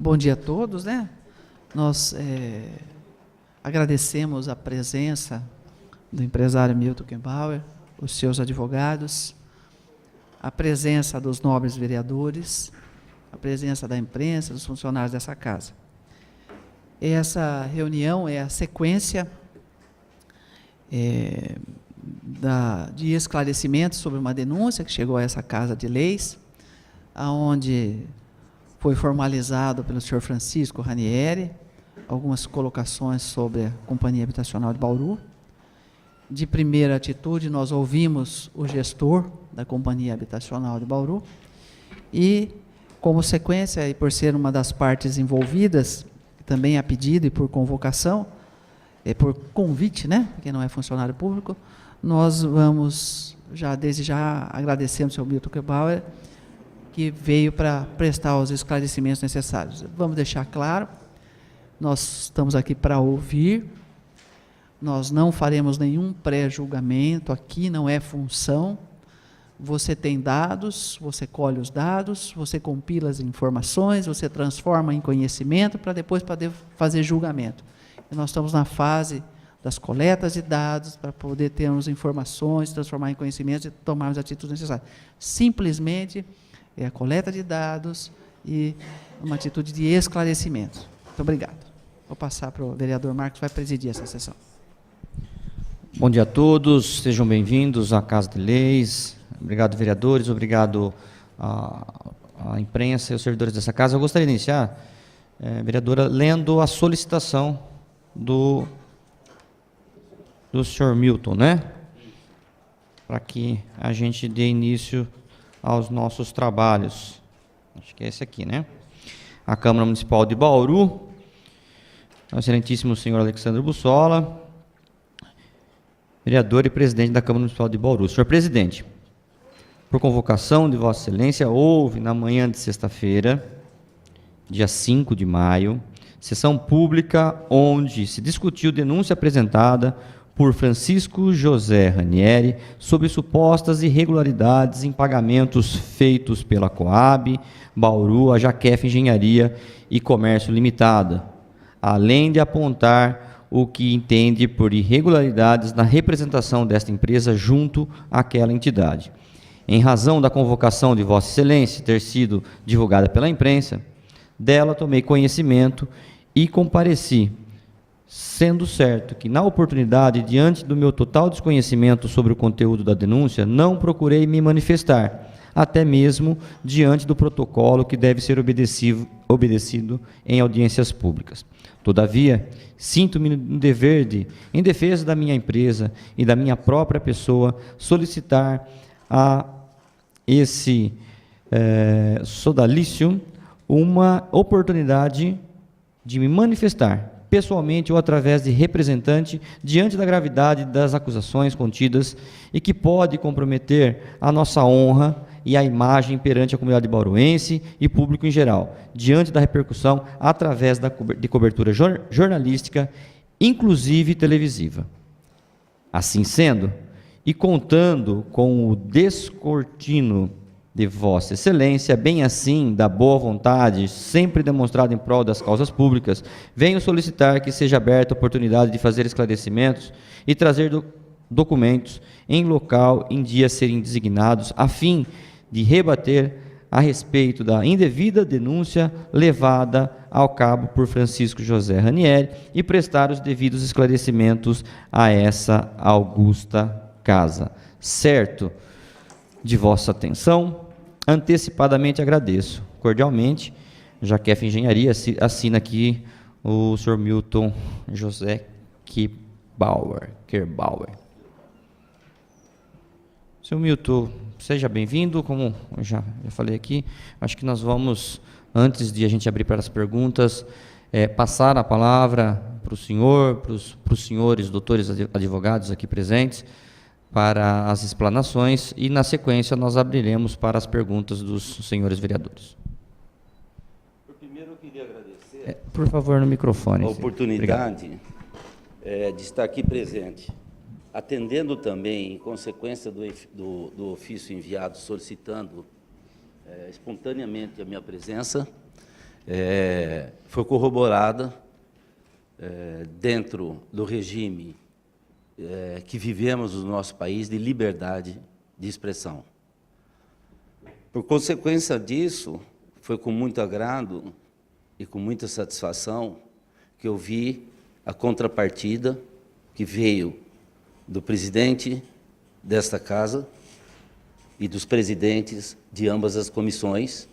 Bom dia a todos, né? Nós agradecemos a presença do empresário Milton Kembauer, os seus advogados, a presença dos nobres vereadores, a presença da imprensa, dos funcionários dessa casa. Essa reunião é a sequência de esclarecimentos sobre uma denúncia que chegou a essa Casa de Leis, onde foi formalizado pelo senhor Francisco Ranieri algumas colocações sobre a Companhia Habitacional de Bauru. De primeira atitude, nós ouvimos o gestor da Companhia Habitacional de Bauru e, como sequência, e por ser uma das partes envolvidas, também a pedido e por convocação, por convite, né, porque não é funcionário público, nós vamos, desde já, agradecemos ao senhor Milton Kembauer, que veio para prestar os esclarecimentos necessários. Vamos deixar claro, nós estamos aqui para ouvir, nós não faremos nenhum pré-julgamento, aqui não é função, você tem dados, você colhe os dados, você compila as informações, você transforma em conhecimento para depois poder fazer julgamento. E nós estamos na fase das coletas de dados para poder termos informações, transformar em conhecimentos e tomarmos atitudes necessárias. Simplesmente é a coleta de dados e uma atitude de esclarecimento. Muito obrigado. Vou passar para o vereador Marcos, que vai presidir essa sessão. Bom dia a todos, sejam bem-vindos à Casa de Leis. Obrigado, vereadores, obrigado à imprensa e aos servidores dessa casa. Eu gostaria de iniciar, vereadora, lendo a solicitação do senhor Milton, né? Para que a gente dê início aos nossos trabalhos. Acho que é esse aqui, né? A Câmara Municipal de Bauru, ao excelentíssimo senhor Alexandre Bussola, vereador e presidente da Câmara Municipal de Bauru. Senhor presidente, por convocação de Vossa Excelência, houve na manhã de sexta-feira, dia 5 de maio, sessão pública onde se discutiu denúncia apresentada por Francisco José Ranieri sobre supostas irregularidades em pagamentos feitos pela Coab, Bauru, a Jaquef Engenharia e Comércio Limitada, além de apontar o que entende por irregularidades na representação desta empresa junto àquela entidade. Em razão da convocação de Vossa Excelência ter sido divulgada pela imprensa, dela tomei conhecimento e compareci, sendo certo que, na oportunidade, diante do meu total desconhecimento sobre o conteúdo da denúncia, não procurei me manifestar, até mesmo diante do protocolo que deve ser obedecido em audiências públicas. Todavia, sinto-me no dever de, em defesa da minha empresa e da minha própria pessoa, solicitar a esse sodalício uma oportunidade de me manifestar pessoalmente ou através de representante diante da gravidade das acusações contidas e que pode comprometer a nossa honra e a imagem perante a comunidade bauruense e público em geral, diante da repercussão através de cobertura jornalística, inclusive televisiva. Assim sendo, e contando com o descortino de Vossa Excelência, bem assim da boa vontade sempre demonstrada em prol das causas públicas, venho solicitar que seja aberta a oportunidade de fazer esclarecimentos e trazer documentos em local em dia serem designados, a fim de rebater a respeito da indevida denúncia levada ao cabo por Francisco José Ranieri e prestar os devidos esclarecimentos a essa augusta casa. Certo de vossa atenção, antecipadamente agradeço. Cordialmente, Jaquef Engenharia, assina aqui o senhor Milton José Kembauer. Senhor Milton, seja bem-vindo. Como eu já falei aqui, acho que nós vamos, antes de a gente abrir para as perguntas, passar a palavra para o senhor, para os senhores doutores advogados aqui presentes, para as explanações e, na sequência, nós abriremos para as perguntas dos senhores vereadores. Primeiro, eu queria agradecer por favor, no microfone. a oportunidade de estar aqui presente, atendendo também, em consequência do ofício enviado solicitando espontaneamente a minha presença, foi corroborada dentro do regime que vivemos no nosso país de liberdade de expressão. Por consequência disso, foi com muito agrado e com muita satisfação que eu vi a contrapartida que veio do presidente desta casa e dos presidentes de ambas as comissões,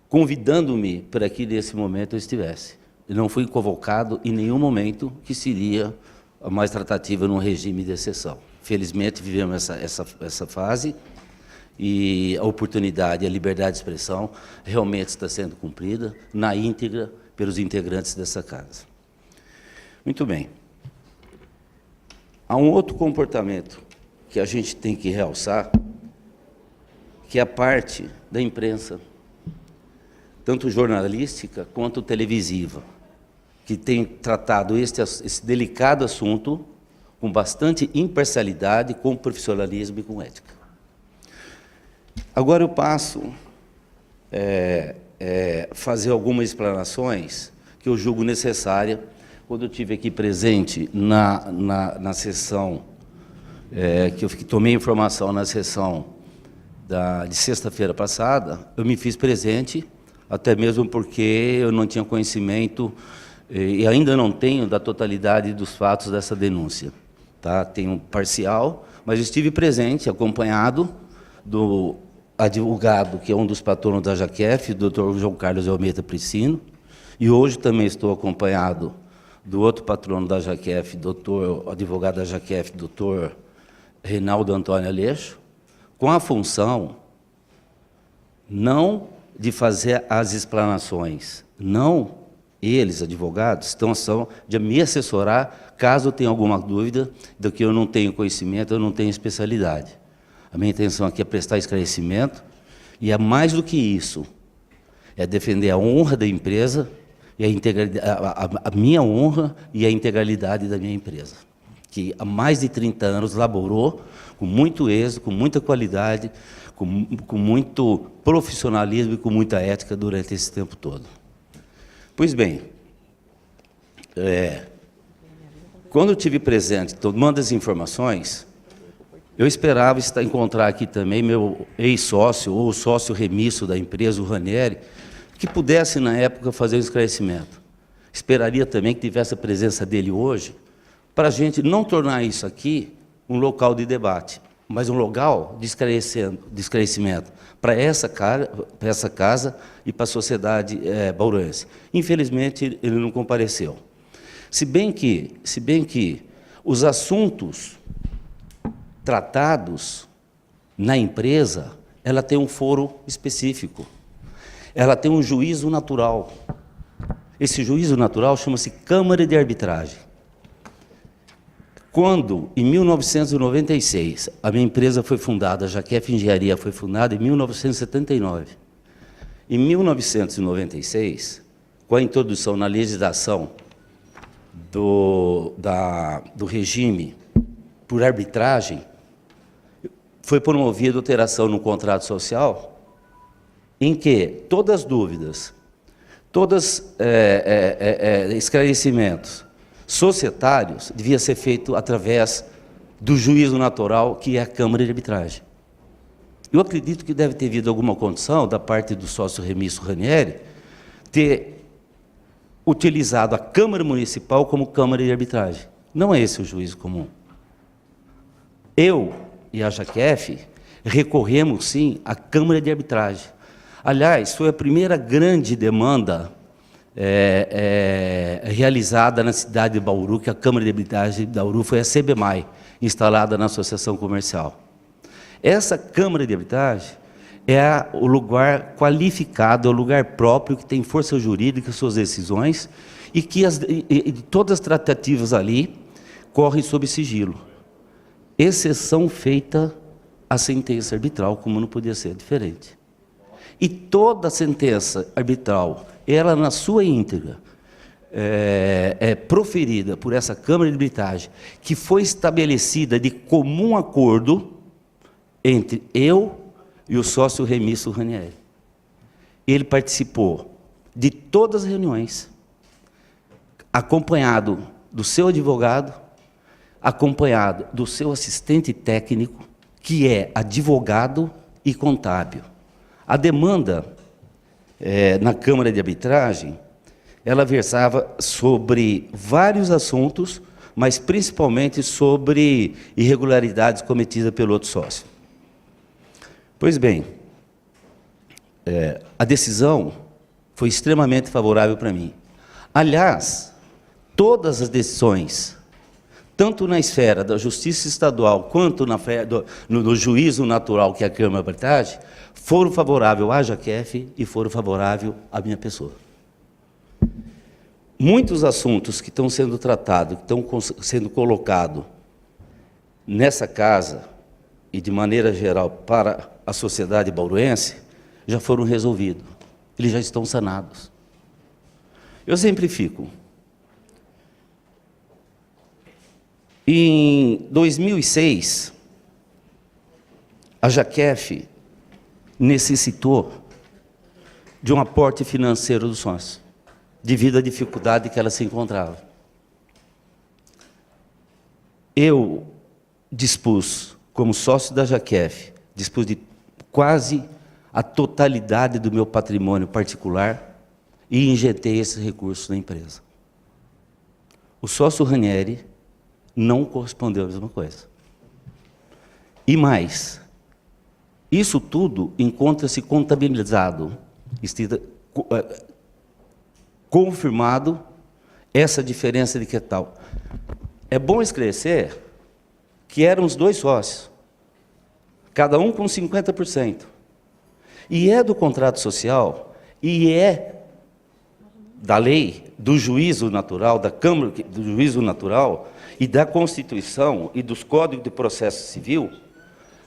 convidando-me para que, nesse momento, eu estivesse. Eu não fui convocado em nenhum momento que seria a mais tratativa num regime de exceção. Felizmente, vivemos essa fase e a oportunidade, a liberdade de expressão realmente está sendo cumprida na íntegra pelos integrantes dessa casa. Muito bem. Há um outro comportamento que a gente tem que realçar, que é a parte da imprensa, tanto jornalística quanto televisiva, que tem tratado esse delicado assunto com bastante imparcialidade, com profissionalismo e com ética. Agora eu passo fazer algumas explanações que eu julgo necessária quando eu estive aqui presente na sessão, que eu tomei informação na sessão de sexta-feira passada, eu me fiz presente, até mesmo porque eu não tinha conhecimento e ainda não tenho da totalidade dos fatos dessa denúncia. Tá? Tenho parcial, mas estive presente, acompanhado do advogado, que é um dos patronos da JAQEF, o Dr. João Carlos Almeida Priscino, e hoje também estou acompanhado do outro patrono da JAQEF, advogado da JAQEF, Dr. Reinaldo Antônio Aleixo, com a função não de fazer as explanações, não eles, advogados, estão de me assessorar caso eu tenha alguma dúvida do que eu não tenho conhecimento, eu não tenho especialidade. A minha intenção aqui é prestar esclarecimento e é mais do que isso, é defender a honra da empresa e a minha honra e a integralidade da minha empresa, que há mais de 30 anos laborou com muito êxito, com muita qualidade, com muito profissionalismo e com muita ética durante esse tempo todo. Pois bem, quando eu estive presente, tomando as informações, eu esperava encontrar aqui também meu ex-sócio, ou sócio remisso da empresa, o Ranieri, que pudesse, na época, fazer um esclarecimento. Esperaria também que tivesse a presença dele hoje, para a gente não tornar isso aqui um local de debate, mas um local de esclarecimento para essa casa e para a sociedade bauruense. Infelizmente, ele não compareceu. Se bem que os assuntos tratados na empresa, ela tem um foro específico, ela tem um juízo natural. Esse juízo natural chama-se Câmara de Arbitragem. Quando, em 1996, a minha empresa foi fundada, a JAQEF Engenharia foi fundada em 1979. Em 1996, com a introdução na legislação do regime por arbitragem, foi promovida alteração no contrato social, em que todas as dúvidas, todos esclarecimentos societários devia ser feito através do juízo natural, que é a Câmara de Arbitragem. Eu acredito que deve ter havido alguma condição da parte do sócio remisso Ranieri ter utilizado a Câmara Municipal como Câmara de Arbitragem. Não é esse o juízo comum. Eu e a JAQEF recorremos, sim, à Câmara de Arbitragem. Aliás, foi a primeira grande demanda realizada na cidade de Bauru, que a Câmara de Arbitragem de Bauru foi a CBMAI, instalada na Associação Comercial. Essa Câmara de Arbitragem é o lugar qualificado, é o lugar próprio, que tem força jurídica, suas decisões, e que todas as tratativas ali correm sob sigilo. Exceção feita à sentença arbitral, como não podia ser diferente. E toda sentença arbitral, ela na sua íntegra, proferida por essa Câmara de Arbitragem, que foi estabelecida de comum acordo entre eu e o sócio remisso Ranieri. ele participou de todas as reuniões, acompanhado do seu advogado, acompanhado do seu assistente técnico, que é advogado e contábil. A demanda na Câmara de Arbitragem, ela versava sobre vários assuntos, mas principalmente sobre irregularidades cometidas pelo outro sócio. Pois bem, a decisão foi extremamente favorável para mim. Aliás, todas as decisões, tanto na esfera da Justiça Estadual, quanto no juízo natural, que é a Câmara de Arbitragem, foram favoráveis à JAQEF e foram favoráveis à minha pessoa. Muitos assuntos que estão sendo tratados, que estão sendo colocados nessa casa, e de maneira geral para a sociedade bauruense, já foram resolvidos. Eles já estão sanados. Eu exemplifico. Em 2006, a JAQEF necessitou de um aporte financeiro do sócio, devido à dificuldade que ela se encontrava. Eu dispus, como sócio da JAQEF, dispus de quase a totalidade do meu patrimônio particular e injetei esses recursos na empresa. O sócio Ranieri não correspondeu à mesma coisa. E mais, isso tudo encontra-se contabilizado, confirmado essa diferença de que tal. É bom esclarecer que eram os dois sócios, cada um com 50%. E é do contrato social, e é da lei, do juízo natural, da Câmara do Juízo Natural, e da Constituição e dos Códigos de Processo Civil,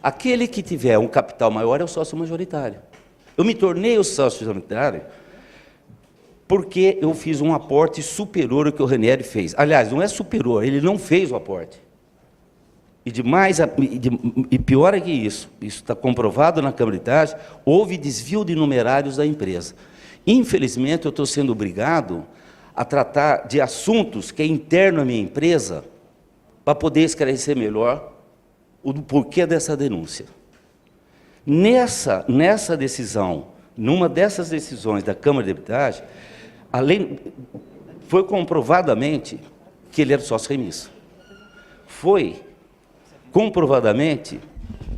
aquele que tiver um capital maior é o sócio majoritário. Eu me tornei o sócio majoritário porque eu fiz um aporte superior ao que o Ranieri fez. Aliás, não é superior, ele não fez o aporte. E pior é que isso está comprovado na Câmara de Arbitragem, houve desvio de numerários da empresa. Infelizmente, eu estou sendo obrigado a tratar de assuntos que é interno à minha empresa para poder esclarecer melhor o porquê dessa denúncia. Nessa decisão, numa dessas decisões da Câmara de Arbitragem, foi comprovadamente que ele era sócio remisso. Foi comprovadamente,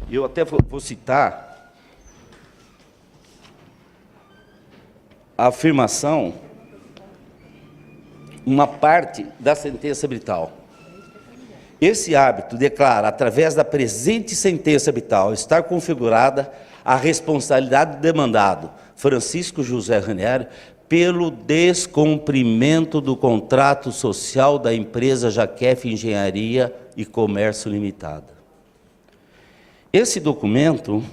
eu até vou citar a afirmação, uma parte da sentença arbital. Esse hábito declara, através da presente sentença arbital, estar configurada a responsabilidade do demandado, Francisco José Ranieri, pelo descumprimento do contrato social da empresa JAQEF Engenharia e Comércio Limitada. Esse documento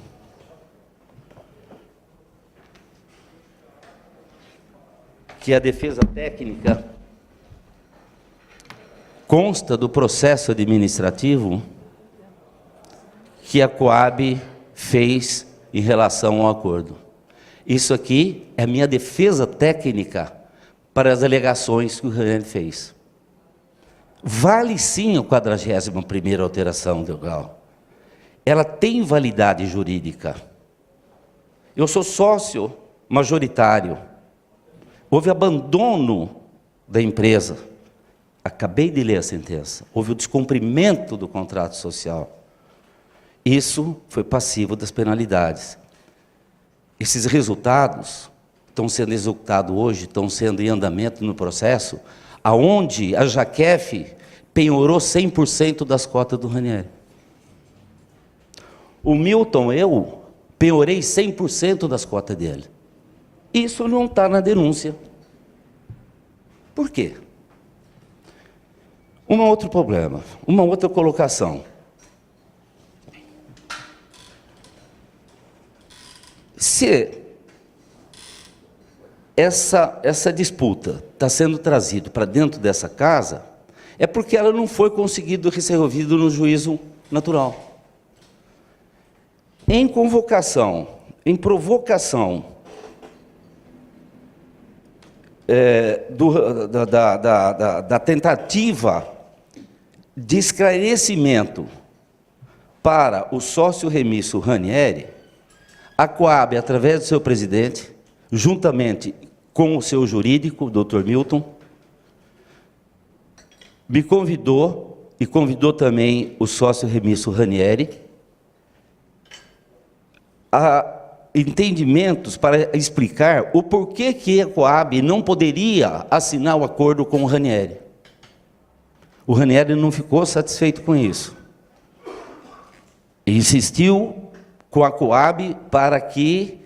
que a defesa técnica consta do processo administrativo que a Coab fez em relação ao acordo. Isso aqui é a minha defesa técnica para as alegações que o Ranieri fez. Vale sim a 41ª alteração legal. Ela tem validade jurídica. Eu sou sócio majoritário. Houve abandono da empresa. Acabei de ler a sentença. Houve o descumprimento do contrato social. Isso foi passivo das penalidades. Esses resultados estão sendo executados hoje, estão sendo em andamento no processo, aonde a JAQEF penhorou 100% das cotas do Ranieri. O Milton, eu penhorei 100% das cotas dele. Isso não está na denúncia. Por quê? Um outro problema, uma outra colocação. Se essa disputa está sendo trazida para dentro dessa casa, é porque ela não foi conseguida resolvida no juízo natural. Em convocação, em provocação da tentativa de esclarecimento para o sócio remisso Ranieri, a Coab, através do seu presidente, juntamente com o seu jurídico, o Dr. Milton, me convidou e convidou também o sócio remisso Ranieri a entendimentos para explicar o porquê que a Coab não poderia assinar o acordo com o Ranieri. O Ranieri não ficou satisfeito com isso. Insistiu com a Coab para que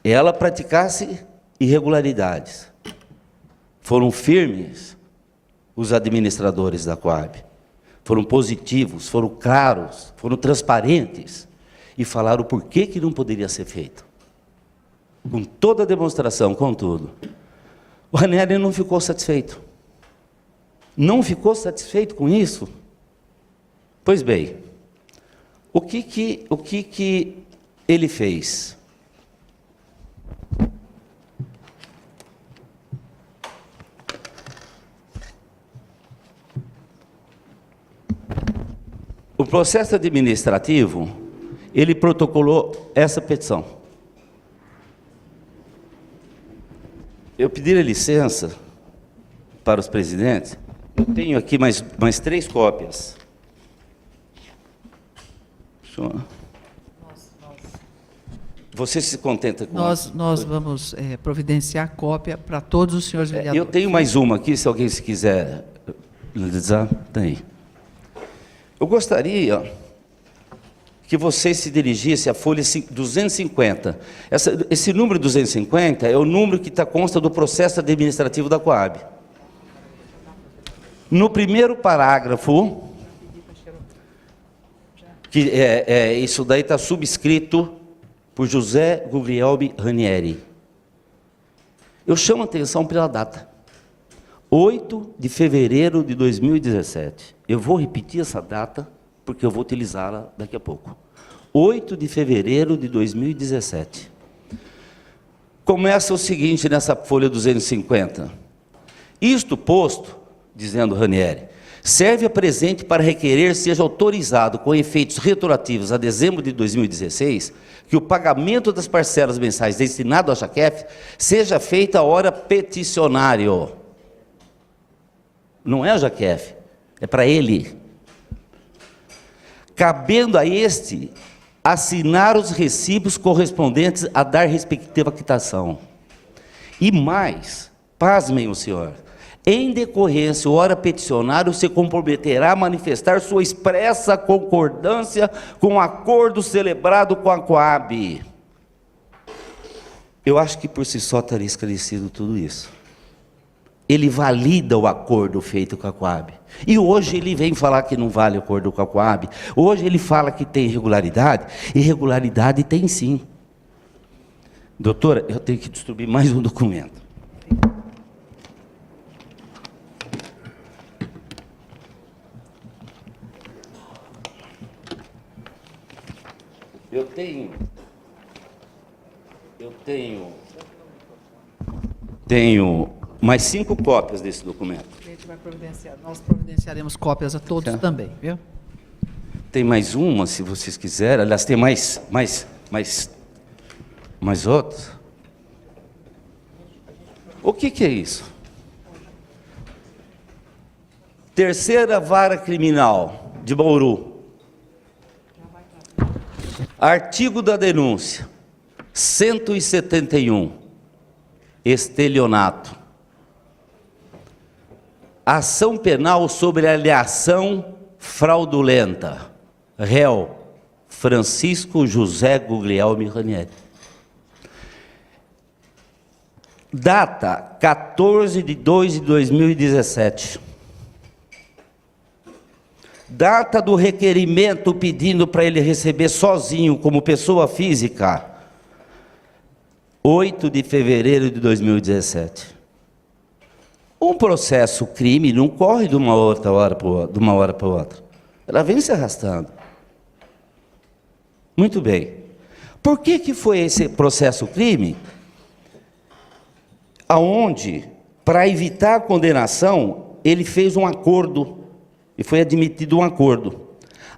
ela praticasse irregularidades. Foram firmes os administradores da Coab. Foram positivos, foram claros, foram transparentes e falaram o porquê que não poderia ser feito. Com toda a demonstração, contudo, o Ranieri não ficou satisfeito. Não ficou satisfeito com isso? Pois bem, o que ele fez? O processo administrativo, ele protocolou essa petição. Eu pedi licença para os presidentes. Eu tenho aqui mais 3 cópias. Você se contenta com Nós vamos providenciar cópia para todos os senhores vereadores. Eu tenho mais uma aqui, se alguém se quiser analisar, tem. Eu gostaria que você se dirigisse à folha 250. Esse número 250 é o número que consta do processo administrativo da Coab. No primeiro parágrafo, que isso daí está subscrito por José Guglielmi Ranieri. Eu chamo a atenção pela data. 8 de fevereiro de 2017. Eu vou repetir essa data, porque eu vou utilizá-la daqui a pouco. 8 de fevereiro de 2017. Começa o seguinte nessa folha 250. Isto posto, dizendo Ranieri, serve a presente para requerer seja autorizado, com efeitos retroativos a dezembro de 2016, que o pagamento das parcelas mensais destinado à JAQEF seja feito à hora peticionário. Não é a JAQEF, é para ele. Cabendo a este assinar os recibos correspondentes a dar respectiva quitação. E mais, pasmem o senhor, em decorrência, o hora peticionário se comprometerá a manifestar sua expressa concordância com o acordo celebrado com a Coab. Eu acho que por si só estaria esclarecido tudo isso. Ele valida o acordo feito com a Coab. E hoje ele vem falar que não vale o acordo com a Coab. Hoje ele fala que tem irregularidade. Irregularidade tem sim. Doutora, eu tenho que distribuir mais um documento. Tenho mais 5 cópias desse documento. A gente vai providenciar. Nós providenciaremos cópias a todos também, viu? Tem mais uma, se vocês quiserem. Aliás, tem mais outras. O que é isso? Terceira Vara Criminal de Bauru. Artigo da denúncia, 171, estelionato. Ação penal sobre alienação fraudulenta. Réu, Francisco José Guglielmi Ranieri. Data, 14/2/2017. Data do requerimento pedindo para ele receber sozinho, como pessoa física, 8 de fevereiro de 2017. Um processo crime não corre de uma hora para outra. Ela vem se arrastando. Muito bem. Por que foi esse processo crime? Aonde para evitar a condenação, ele fez um acordo, e foi admitido um acordo,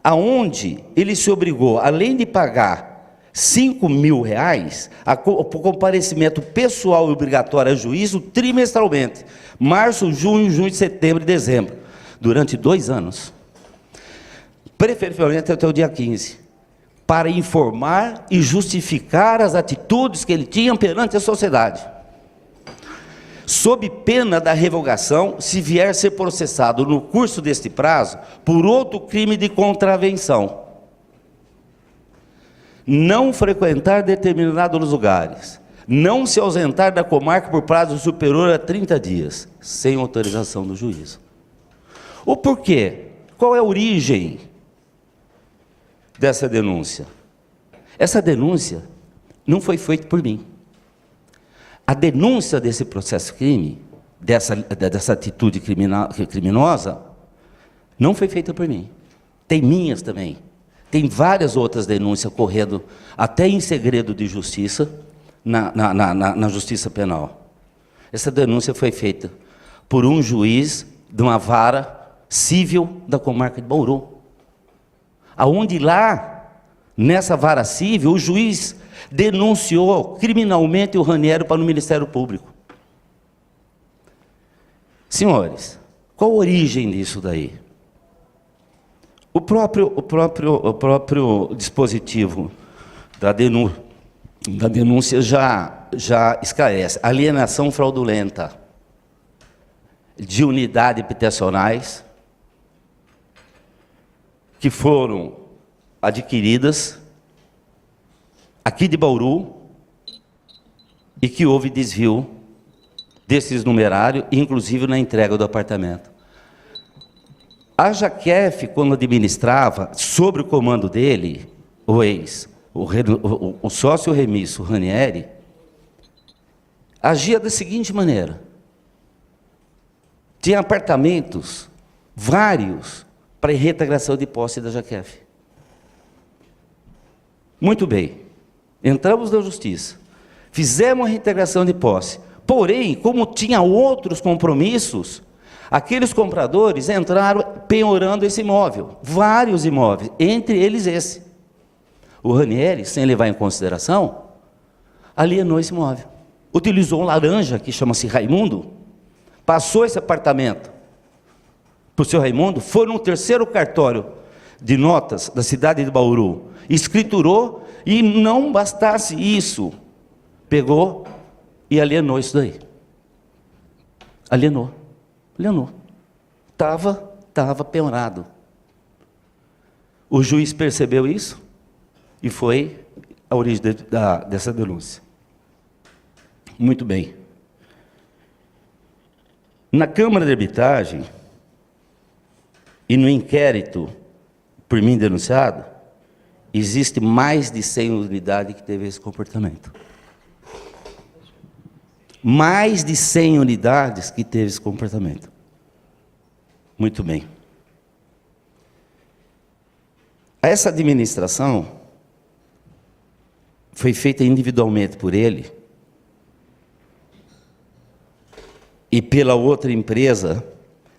aonde ele se obrigou, além de pagar R$5.000, o comparecimento pessoal e obrigatório a juízo trimestralmente, março, junho, setembro e dezembro, durante 2 anos, preferivelmente até o dia 15, para informar e justificar as atitudes que ele tinha perante a sociedade, sob pena da revogação, se vier a ser processado no curso deste prazo por outro crime de contravenção. Não frequentar determinados lugares, não se ausentar da comarca por prazo superior a 30 dias, sem autorização do juízo. O porquê? Qual é a origem dessa denúncia? Essa denúncia não foi feita por mim. A denúncia desse processo crime, dessa atitude criminosa, não foi feita por mim. Tem minhas também. Tem várias outras denúncias correndo até em segredo de justiça, na justiça penal. Essa denúncia foi feita por um juiz de uma vara civil da comarca de Bauru. Aonde lá, nessa vara civil, o juiz denunciou criminalmente o Ranieri para o Ministério Público. Senhores, qual a origem disso daí? O próprio dispositivo da denúncia já esclarece. Alienação fraudulenta de unidades habitacionais que foram adquiridas aqui de Bauru e que houve desvio desses numerários, inclusive na entrega do apartamento. A Jaquef, quando administrava, sob o comando dele, o sócio remisso Ranieri, agia da seguinte maneira: tinha apartamentos, vários, para reintegração de posse da Jaquef. Muito bem. Entramos na justiça, fizemos a reintegração de posse, porém, como tinha outros compromissos, aqueles compradores entraram penhorando esse imóvel, vários imóveis, entre eles esse. O Ranieri, sem levar em consideração, alienou esse imóvel. Utilizou um laranja, que chama-se Raimundo, passou esse apartamento para o seu Raimundo, foi no 3º cartório de notas da cidade de Bauru, escriturou, e não bastasse isso, pegou e alienou isso daí. Alienou. Estava penhorado. O juiz percebeu isso e foi a origem dessa denúncia. Muito bem. Na Câmara de Arbitragem e no inquérito por mim denunciado, existe mais de 100 unidades que teve esse comportamento. Mais de 100 unidades que teve esse comportamento. Muito bem. Essa administração foi feita individualmente por ele e pela outra empresa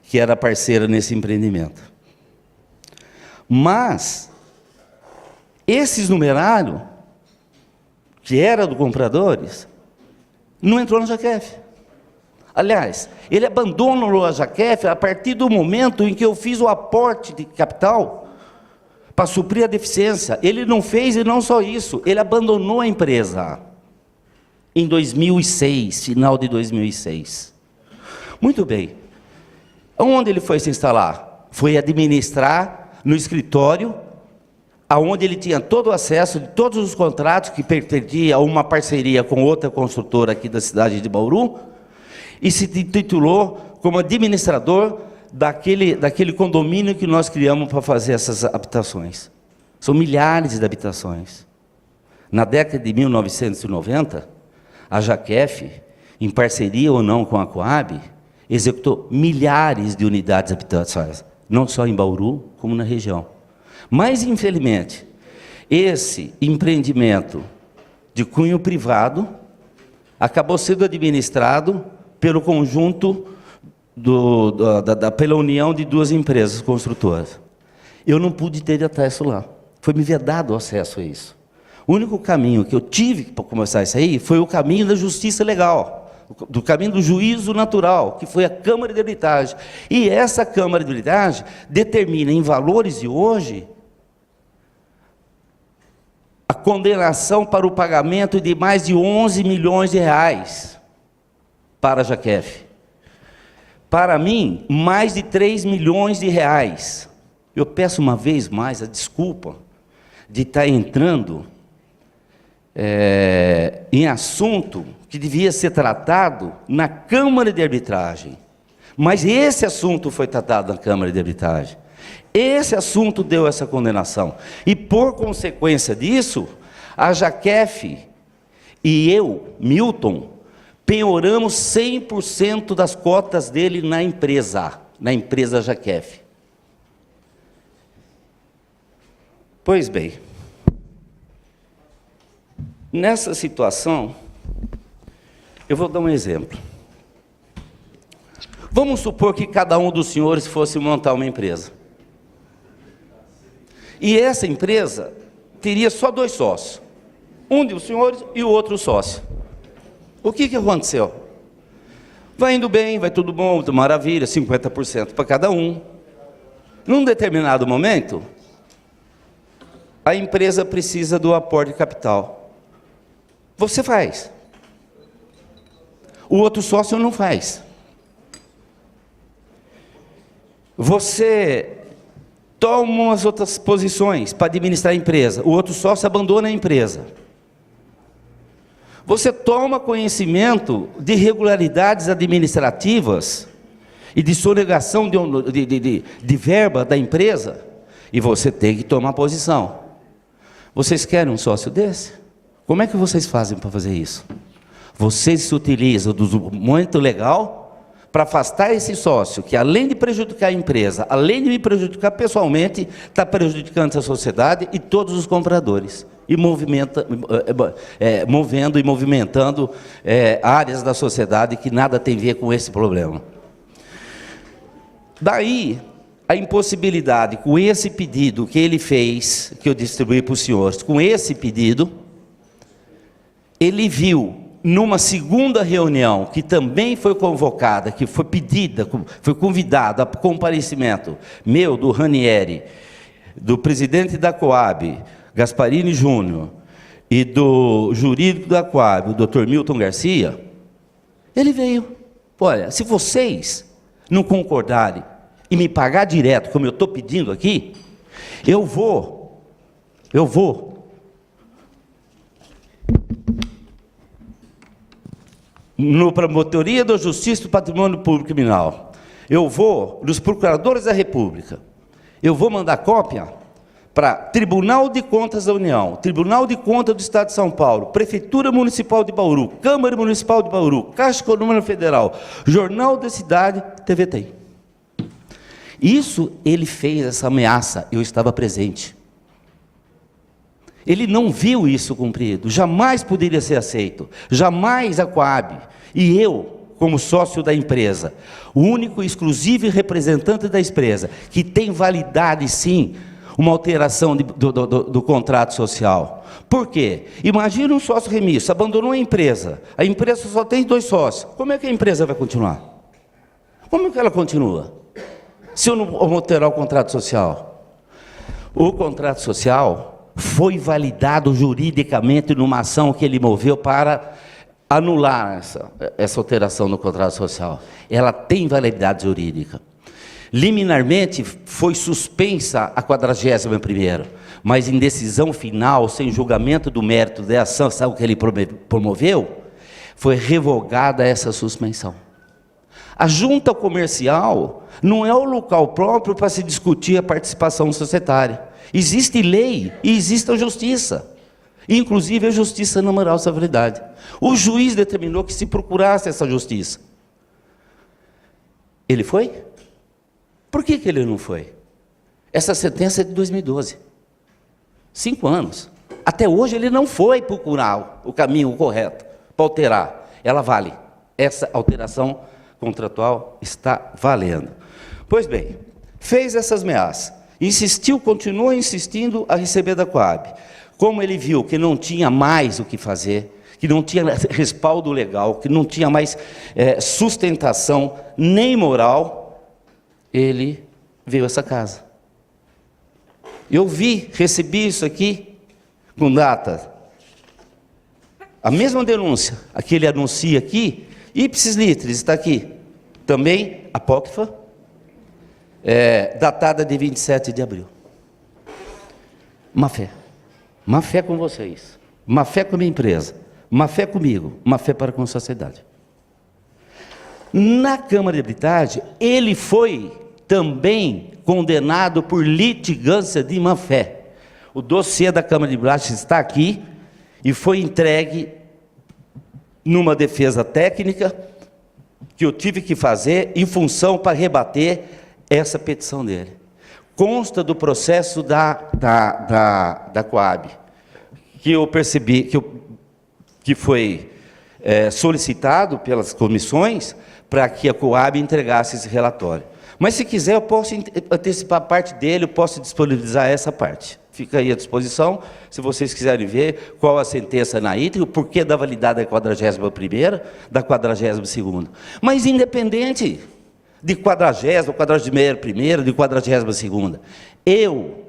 que era parceira nesse empreendimento. Mas esses numerários, que era do compradores, não entrou na Jaquef. Aliás, ele abandonou a Jaquef a partir do momento em que eu fiz o aporte de capital para suprir a deficiência. Ele não fez, e não só isso, ele abandonou a empresa em 2006, final de 2006. Muito bem. Onde ele foi se instalar? Foi administrar no escritório, aonde ele tinha todo o acesso de todos os contratos que pertencia a uma parceria com outra construtora aqui da cidade de Bauru, e se titulou como administrador daquele condomínio que nós criamos para fazer essas habitações. São milhares de habitações. Na década de 1990, a Jaquef, em parceria ou não com a Coab, executou milhares de unidades habitacionais, não só em Bauru, como na região. Mas, infelizmente, esse empreendimento de cunho privado acabou sendo administrado pelo conjunto, pela união de duas empresas construtoras. Eu não pude ter acesso lá. Foi me vedado o acesso a isso. O único caminho que eu tive para começar isso aí foi o caminho da justiça legal, do caminho do juízo natural, que foi a Câmara de Arbitragem. E essa Câmara de Arbitragem determina em valores de hoje a condenação para o pagamento de mais de 11 milhões de reais para a Jaqueff. Para mim, mais de 3 milhões de reais. Eu peço uma vez mais a desculpa de estar entrando em assunto que devia ser tratado na Câmara de Arbitragem. Mas esse assunto foi tratado na Câmara de Arbitragem. Esse assunto deu essa condenação. E, por consequência disso, a Jaqueff e eu, Milton, penhoramos 100% das cotas dele na empresa Jaqueff. Pois bem, nessa situação, eu vou dar um exemplo. Vamos supor que cada um dos senhores fosse montar uma empresa. E essa empresa teria só 2 sócios. Um dos senhores e o outro sócio. O que aconteceu? Vai indo bem, vai tudo bom, maravilha, 50% para cada um. Num determinado momento, a empresa precisa do aporte de capital. Você faz. O outro sócio não faz. Você toma umas outras posições para administrar a empresa. O outro sócio abandona a empresa. Você toma conhecimento de irregularidades administrativas e de sonegação de verba da empresa, e você tem que tomar posição. Vocês querem um sócio desse? Como é que vocês fazem para fazer isso? Vocês se utilizam do momento legal para afastar esse sócio, que além de prejudicar a empresa, além de me prejudicar pessoalmente, está prejudicando a sociedade e todos os compradores. E movendo e movimentando áreas da sociedade que nada tem a ver com esse problema. Daí, a impossibilidade, com esse pedido que ele fez, que eu distribuí para os senhores, com esse pedido, ele viu, numa segunda reunião, que também foi convocada, que foi pedida, foi convidado a comparecimento meu, do Ranieri, do presidente da Coab, Gasparini Júnior, e do jurídico da Coab, o Dr. Milton Garcia, ele veio. Olha, se vocês não concordarem e me pagar direto, como eu estou pedindo aqui, eu vou no Promotoria da Justiça do Patrimônio Público Criminal, eu vou nos Procuradores da República, eu vou mandar cópia para Tribunal de Contas da União, Tribunal de Contas do Estado de São Paulo, Prefeitura Municipal de Bauru, Câmara Municipal de Bauru, Caixa Econômica Federal, Jornal da Cidade, TVT. Isso ele fez, essa ameaça, eu estava presente. Ele não viu isso cumprido, jamais poderia ser aceito, jamais a Coab, e eu, como sócio da empresa, o único, exclusivo e representante da empresa, que tem validade sim, uma alteração do contrato social. Por quê? Imagina um sócio remisso, abandonou a empresa só tem 2 sócios, como é que a empresa vai continuar? Como é que ela continua? Se eu não alterar o contrato social? O contrato social foi validado juridicamente numa ação que ele moveu para anular essa alteração no contrato social. Ela tem validade jurídica. Liminarmente foi suspensa a 41ª, mas em decisão final, sem julgamento do mérito da ação, sabe o que ele promoveu? Foi revogada essa suspensão. A junta comercial não é o local próprio para se discutir a participação societária. Existe lei e existe a justiça. Inclusive a justiça na moral e severidade. O juiz determinou que se procurasse essa justiça. Ele foi? Por que ele não foi? Essa sentença é de 2012. 5 anos. Até hoje ele não foi procurar o caminho correto para alterar. Ela vale. essa alteração contratual está valendo. Pois bem, fez essas ameaças, insistiu, continua insistindo a receber da Coab. Como ele viu que não tinha mais o que fazer, que não tinha respaldo legal, que não tinha mais sustentação nem moral, ele veio a essa casa. Eu recebi isso aqui com data. A mesma denúncia, a que ele anuncia aqui, ipsis litteris, está aqui. Também apócrifa, datada de 27 de abril. Má fé. Má fé com vocês. Má fé com a minha empresa. Má fé comigo. Má fé para com a sociedade. Na Câmara de Arbitragem, ele foi também condenado por litigância de má fé. O dossiê da Câmara de Arbitragem está aqui e foi entregue numa defesa técnica que eu tive que fazer em função para rebater essa petição dele. Consta do processo da Coab, que eu percebi, que foi solicitado pelas comissões para que a Coab entregasse esse relatório. Mas se quiser eu posso antecipar a parte dele, eu posso disponibilizar essa parte. Fica aí à disposição, se vocês quiserem ver qual a sentença na íntegra, o porquê da validade da 41ª, da 42ª. Mas independente de 40ª, 41ª, de 42ª, eu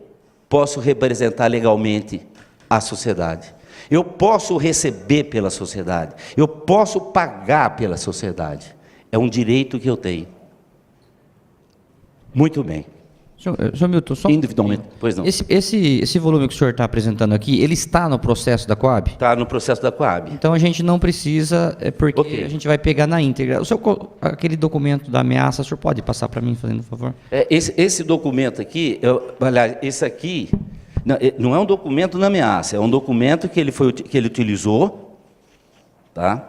posso representar legalmente a sociedade. Eu posso receber pela sociedade. Eu posso pagar pela sociedade. É um direito que eu tenho. Muito bem. Senhor Milton, só individualmente, pois não. Esse volume que o senhor está apresentando aqui, ele está no processo da Coab? Está no processo da Coab. Então a gente não precisa, porque Ok. a gente vai pegar na íntegra. Aquele documento da ameaça, o senhor pode passar para mim, fazendo um favor? Esse documento aqui, aliás, esse aqui, não é um documento da ameaça, é um documento que ele utilizou, tá?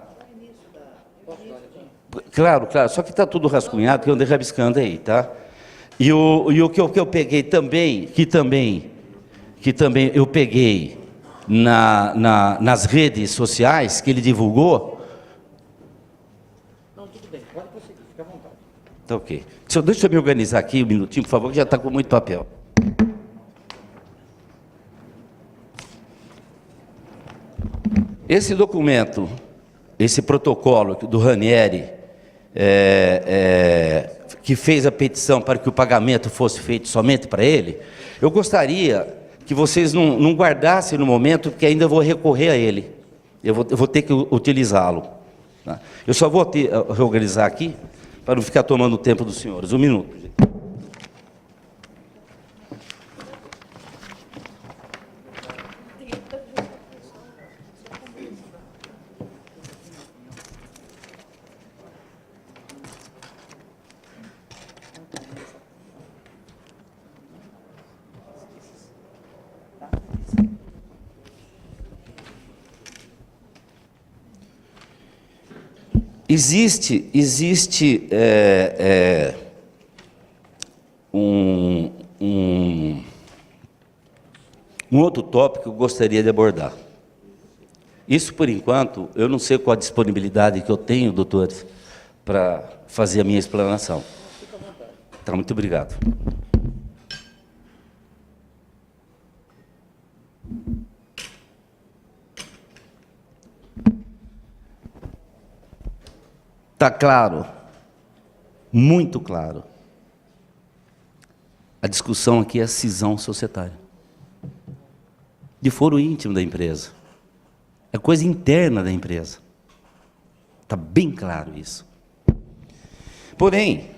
Claro, só que está tudo rascunhado, que eu andei rabiscando aí, tá? E o que eu peguei também, que também eu peguei nas redes sociais, que ele divulgou. Não, tudo bem, pode prosseguir, fica à vontade. Tá ok. Deixa eu me organizar aqui um minutinho, por favor, que já está com muito papel. Esse documento, esse protocolo do Ranieri, que fez a petição para que o pagamento fosse feito somente para ele, eu gostaria que vocês não guardassem no momento, porque ainda vou recorrer a ele. Eu vou ter que utilizá-lo. Tá? Eu só vou reorganizar aqui, para não ficar tomando o tempo dos senhores. Um minuto. Existe um outro tópico que eu gostaria de abordar. Isso, por enquanto, eu não sei qual a disponibilidade que eu tenho, doutores, para fazer a minha explanação. Fica à vontade. Tá, muito obrigado. Está claro, muito claro. A discussão aqui é a cisão societária. De foro íntimo da empresa. É coisa interna da empresa. Está bem claro isso. Porém,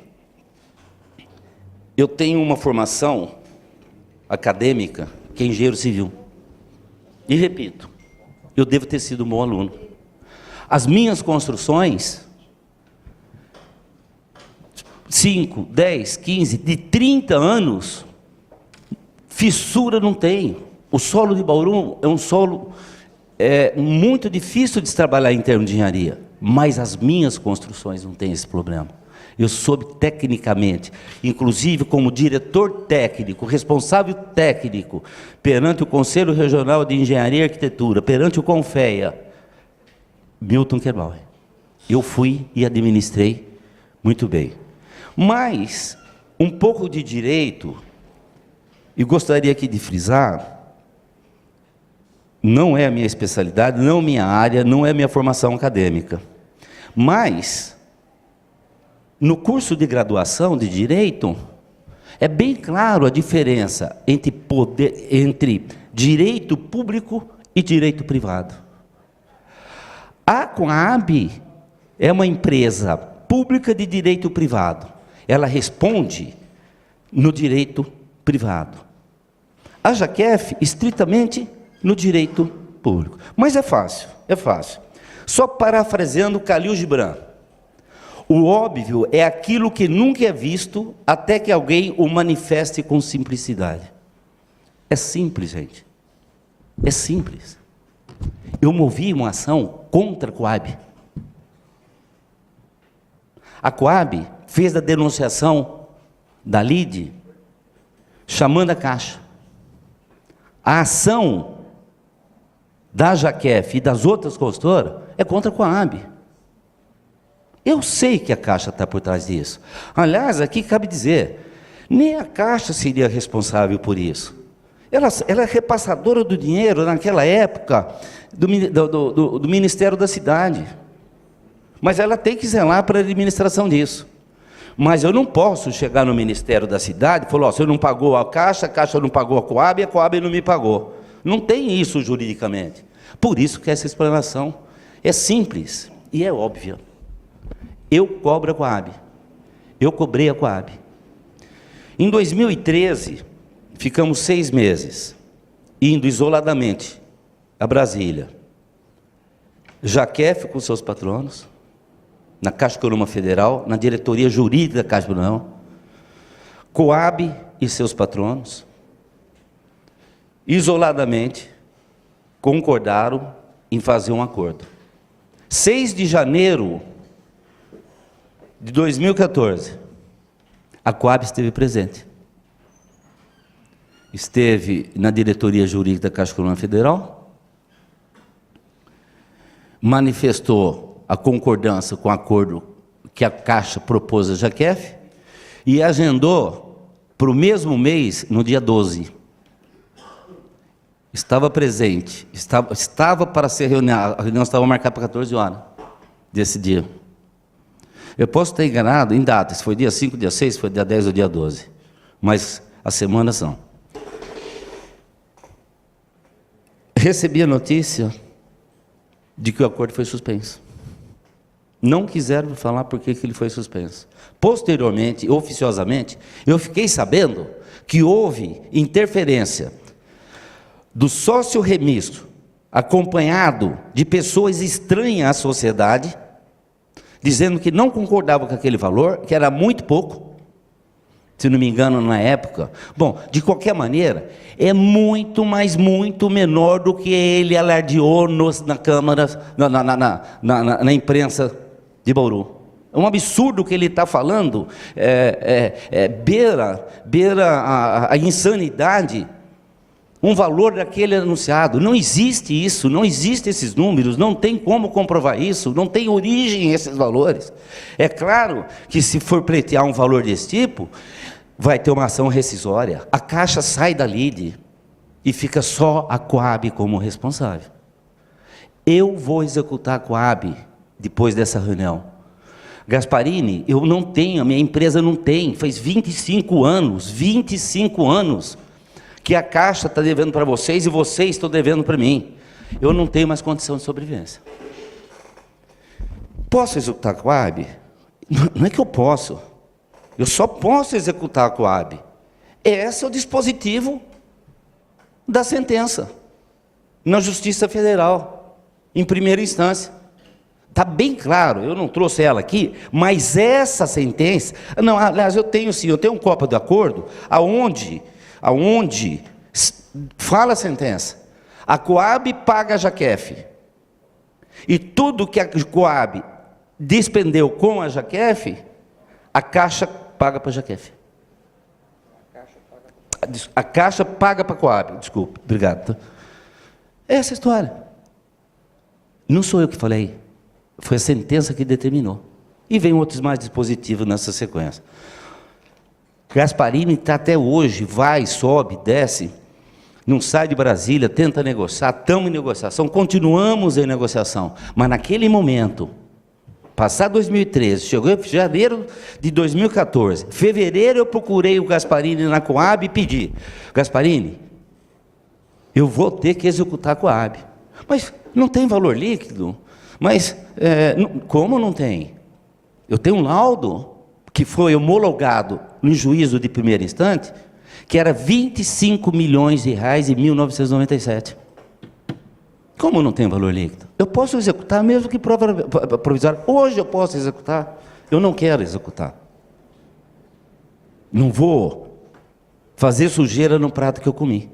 eu tenho uma formação acadêmica que é engenheiro civil. E repito, eu devo ter sido um bom aluno. As minhas construções, 5, 10, 15, de 30 anos, fissura não tem. O solo de Bauru é um solo muito difícil de se trabalhar em termos de engenharia, mas as minhas construções não têm esse problema. Eu soube tecnicamente, inclusive como diretor técnico, responsável técnico, perante o Conselho Regional de Engenharia e Arquitetura, perante o CONFEA, Milton Kerbauer. Eu fui e administrei muito bem. Mas, um pouco de direito, e gostaria aqui de frisar, não é a minha especialidade, não minha área, não é minha formação acadêmica. Mas, no curso de graduação de Direito, é bem claro a diferença entre direito público e direito privado. A Coab é uma empresa pública de direito privado. Ela responde no direito privado. A Jaquef, estritamente no direito público. Mas é fácil, é fácil. Só parafraseando Khalil Gibran. O óbvio é aquilo que nunca é visto até que alguém o manifeste com simplicidade. É simples, gente. É simples. Eu movi uma ação contra a Coab. A Coab fez a denunciação da Lide, chamando a Caixa. A ação da Jaquef e das outras consultoras é contra a Coab. Eu sei que a Caixa está por trás disso. Aliás, aqui cabe dizer, nem a Caixa seria responsável por isso. Ela é repassadora do dinheiro, naquela época, do Ministério da Cidade. Mas ela tem que zelar para a administração disso. Mas eu não posso chegar no Ministério da Cidade e falar, você não pagou a Caixa não pagou a Coab não me pagou. Não tem isso juridicamente. Por isso que essa explanação é simples e é óbvia. Eu cobro a Coab. Eu cobrei a Coab. Em 2013, ficamos 6 meses, indo isoladamente a Brasília. Jaquef com seus patronos, na Caixa Econômica Federal, na diretoria jurídica da Caixa Econômica, Coab e seus patronos, isoladamente, concordaram em fazer um acordo. 6 de janeiro de 2014, a Coab esteve presente. Esteve na diretoria jurídica da Caixa Econômica Federal, manifestou a concordância com o acordo que a Caixa propôs a Jaquef e agendou para o mesmo mês, no dia 12. Estava presente, estava para ser reunião, a reunião estava marcada para 14 horas desse dia. Eu posso estar enganado em datas, se foi dia 5, dia 6, foi dia 10 ou dia 12, mas as semanas são. Recebi a notícia de que o acordo foi suspenso. Não quiseram falar por que ele foi suspenso. Posteriormente, oficiosamente, eu fiquei sabendo que houve interferência do sócio remisso, acompanhado de pessoas estranhas à sociedade, dizendo que não concordava com aquele valor, que era muito pouco, se não me engano, na época. Bom, de qualquer maneira, é muito, mas muito menor do que ele alardeou na Câmara, na imprensa de Bauru. É um absurdo o que ele está falando, beira a insanidade, um valor daquele anunciado. Não existe isso, não existem esses números, não tem como comprovar isso, não tem origem esses valores. É claro que se for pleitear um valor desse tipo, vai ter uma ação rescisória. A Caixa sai da lide e fica só a Coab como responsável. Eu vou executar a Coab depois dessa reunião. Gasparini, eu não tenho, a minha empresa não tem, faz 25 anos, que a Caixa está devendo para vocês e vocês estão devendo para mim. Eu não tenho mais condição de sobrevivência. Posso executar a Coab? Não é que eu posso. Eu só posso executar a Coab. Esse é o dispositivo da sentença na Justiça Federal, em primeira instância. Está bem claro, eu não trouxe ela aqui, mas essa sentença... Não, aliás, eu tenho sim, eu tenho um cópia do acordo, aonde fala a sentença. A Coab paga a Jaquef. E tudo que a Coab despendeu com a Jaquef, a Caixa paga para a Jaquef. A Caixa paga para a Coab, desculpa, obrigado. Essa é a história. Não sou eu que falei. Foi a sentença que determinou. E vem outros mais dispositivos nessa sequência. Gasparini está até hoje, vai, sobe, desce, não sai de Brasília, tenta negociar, estamos em negociação, continuamos em negociação. Mas naquele momento, passado 2013, chegou em janeiro de 2014, fevereiro eu procurei o Gasparini na Coab e pedi, Gasparini, eu vou ter que executar a Coab. Mas não tem valor líquido? Mas como não tem? Eu tenho um laudo que foi homologado no juízo de primeiro instante, que era 25 milhões de reais em 1997. Como não tem valor líquido? Eu posso executar mesmo que prova provisória. Hoje eu posso executar. Eu não quero executar. Não vou fazer sujeira no prato que eu comi.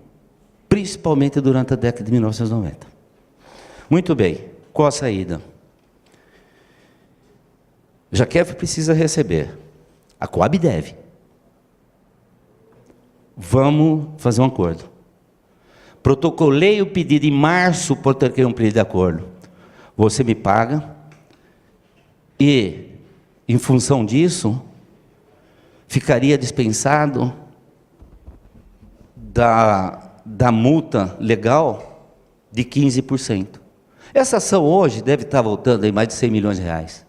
Principalmente durante a década de 1990. Muito bem. Qual a saída? Jaquefe precisa receber. A Coab deve. Vamos fazer um acordo. Protocolei o pedido em março por ter que um pedido de acordo. Você me paga e, em função disso, ficaria dispensado da multa legal de 15%. Essa ação hoje deve estar voltando em mais de 100 milhões de reais.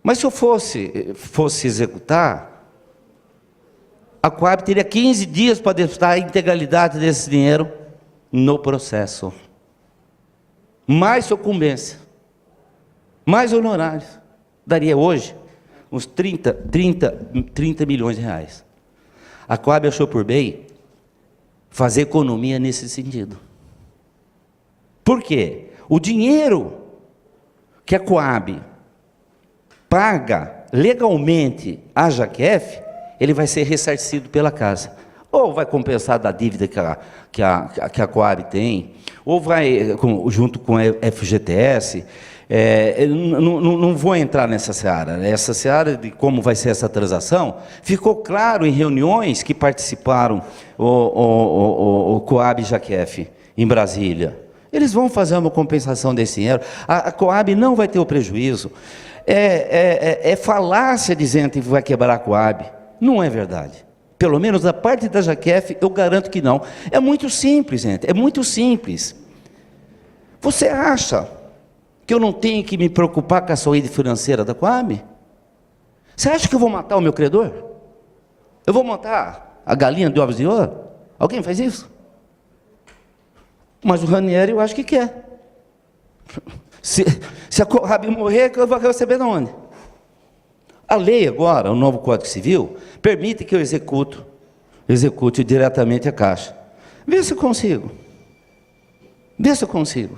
Mas se eu fosse executar, a Coab teria 15 dias para depositar a integralidade desse dinheiro no processo. Mais sucumbência, mais honorários. Daria hoje uns 30 milhões de reais. A Coab achou por bem fazer economia nesse sentido. Por quê? O dinheiro que a Coab paga legalmente a Jaquefe, ele vai ser ressarcido pela casa. Ou vai compensar da dívida que a Coab tem, ou vai, junto com a FGTS. Não vou entrar nessa seara. Essa seara de como vai ser essa transação, ficou claro em reuniões que participaram o Coab e Jaquefe em Brasília. Eles vão fazer uma compensação desse dinheiro. A Coab não vai ter o prejuízo. É falácia dizendo que vai quebrar a Coab. Não é verdade. Pelo menos da parte da Jaquefe, eu garanto que não. É muito simples, gente. É muito simples. Você acha que eu não tenho que me preocupar com a saúde financeira da Coab? Você acha que eu vou matar o meu credor? Eu vou matar a galinha de ovos de ouro? Alguém faz isso? Mas o Ranieri eu acho que quer. Se a Coab morrer, eu vou receber de onde? A lei agora, o novo Código Civil, permite que eu execute diretamente a Caixa. Vê se eu consigo. Vê se eu consigo.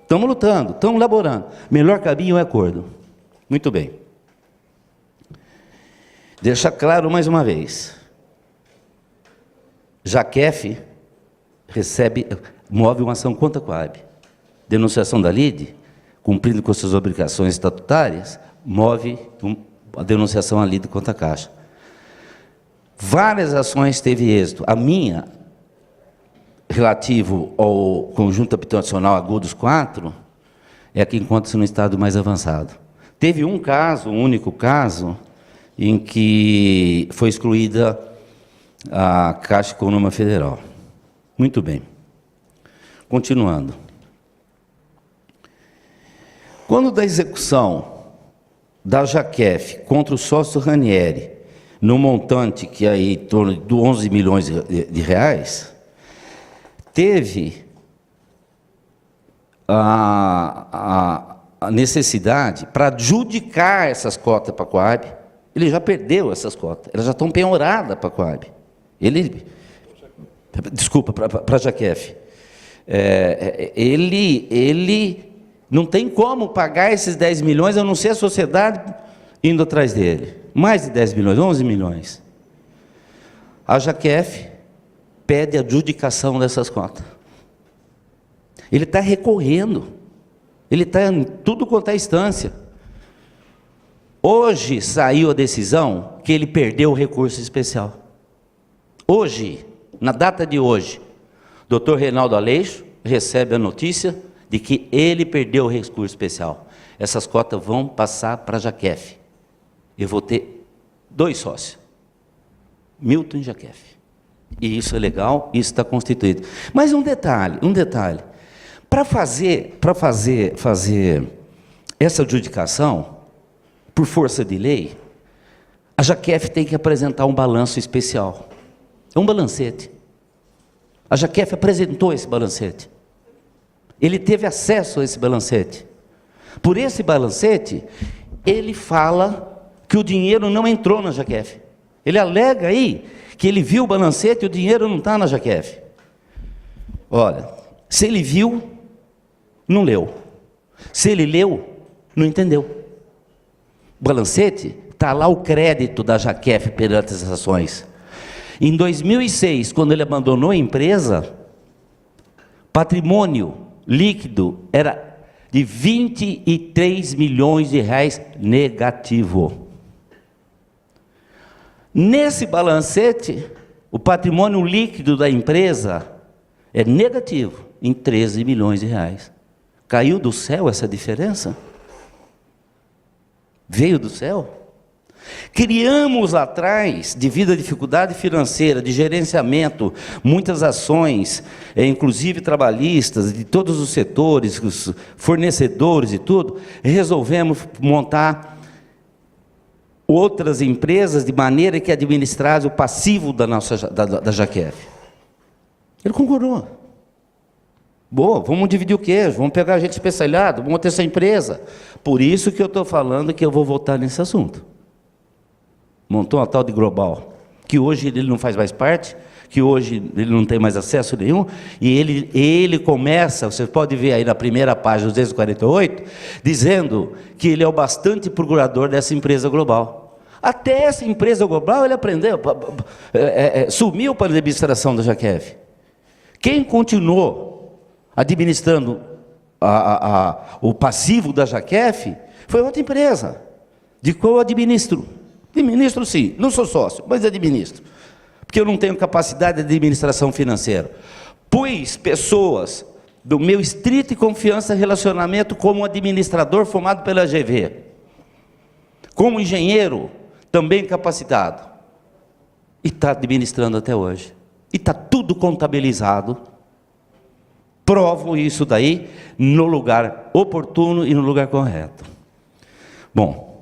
Estamos lutando, estamos elaborando. Melhor caminho é acordo. Muito bem. Deixa claro mais uma vez. Jaquefe move uma ação contra a Coab. Denunciação da lide, cumprindo com suas obrigações estatutárias, move a denunciação à lide contra a Caixa. Várias ações teve êxito. A minha, relativo ao conjunto habitacional Agudos 4, é a que encontra-se no estado mais avançado. Teve um caso, um único caso, em que foi excluída a Caixa Econômica Federal. Muito bem. Continuando. Quando da execução da Jaquefe contra o sócio Ranieri, no montante que é em torno de 11 milhões de reais, teve a necessidade para adjudicar essas cotas para a Coab. Ele já perdeu essas cotas, elas já estão penhoradas para a Coab. Desculpa, para a Jaquefe. Ele não tem como pagar esses 10 milhões, a não ser a sociedade indo atrás dele. Mais de 10 milhões, 11 milhões. A Jaquefe pede adjudicação dessas cotas. Ele está recorrendo. Ele está em tudo quanto é instância. Hoje saiu a decisão que ele perdeu o recurso especial. Hoje, na data de hoje, o Dr. Reinaldo Aleixo recebe a notícia de que ele perdeu o recurso especial. Essas cotas vão passar para a Jaquef. Eu vou ter 2 sócios, Milton e Jaquef. E isso é legal, isso está constituído. Mas um detalhe. Para fazer essa adjudicação, por força de lei, a Jaquef tem que apresentar um balanço especial. É um balancete. A Jaquef apresentou esse balancete. Ele teve acesso a esse balancete. Por esse balancete, ele fala que o dinheiro não entrou na Jaquef. Ele alega aí que ele viu o balancete e o dinheiro não está na Jaquef. Olha, se ele viu, não leu. Se ele leu, não entendeu. O balancete, está lá o crédito da Jaquef perante as ações. Em 2006, quando ele abandonou a empresa, patrimônio líquido era de 23 milhões de reais negativo. Nesse balancete, o patrimônio líquido da empresa é negativo, em 13 milhões de reais. Caiu do céu essa diferença? Veio do céu? Criamos lá atrás, devido à dificuldade financeira, de gerenciamento, muitas ações, inclusive trabalhistas, de todos os setores, os fornecedores e tudo, resolvemos montar outras empresas de maneira que administrasse o passivo da Jaquef. Ele concordou. Boa, vamos dividir o queijo, vamos pegar gente especializada, vamos ter essa empresa. Por isso que eu estou falando que eu vou voltar nesse assunto. Montou uma tal de Global, que hoje ele não faz mais parte, que hoje ele não tem mais acesso nenhum, e ele começa, você pode ver aí na primeira página, 248, dizendo que ele é o bastante procurador dessa empresa global. Até essa empresa global ele aprendeu, sumiu para a administração da Jaquef. Quem continuou administrando o passivo da Jaquef foi outra empresa, de qual eu administro. Administro sim, não sou sócio, mas administro. Porque eu não tenho capacidade de administração financeira. Pus pessoas do meu estrito e confiança relacionamento como administrador formado pela GV. Como engenheiro, também capacitado. E está administrando até hoje. E está tudo contabilizado. Provo isso daí no lugar oportuno e no lugar correto. Bom,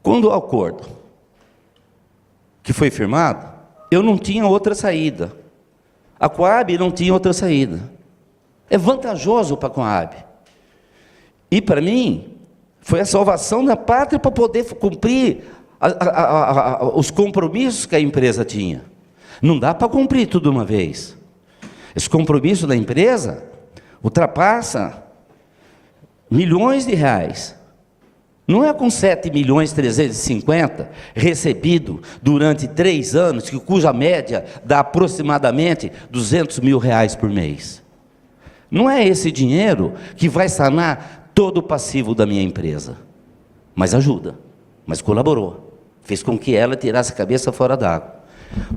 quando o acordo que foi firmado, eu não tinha outra saída. A Coab não tinha outra saída. É vantajoso para a Coab. E para mim, foi a salvação da pátria para poder cumprir os compromissos que a empresa tinha. Não dá para cumprir tudo de uma vez. Esse compromisso da empresa ultrapassa milhões de reais. Não é com 7.350.000 recebido durante 3 anos, cuja média dá aproximadamente 200 mil reais por mês. Não é esse dinheiro que vai sanar todo o passivo da minha empresa. Mas ajuda, mas colaborou. Fez com que ela tirasse a cabeça fora d'água.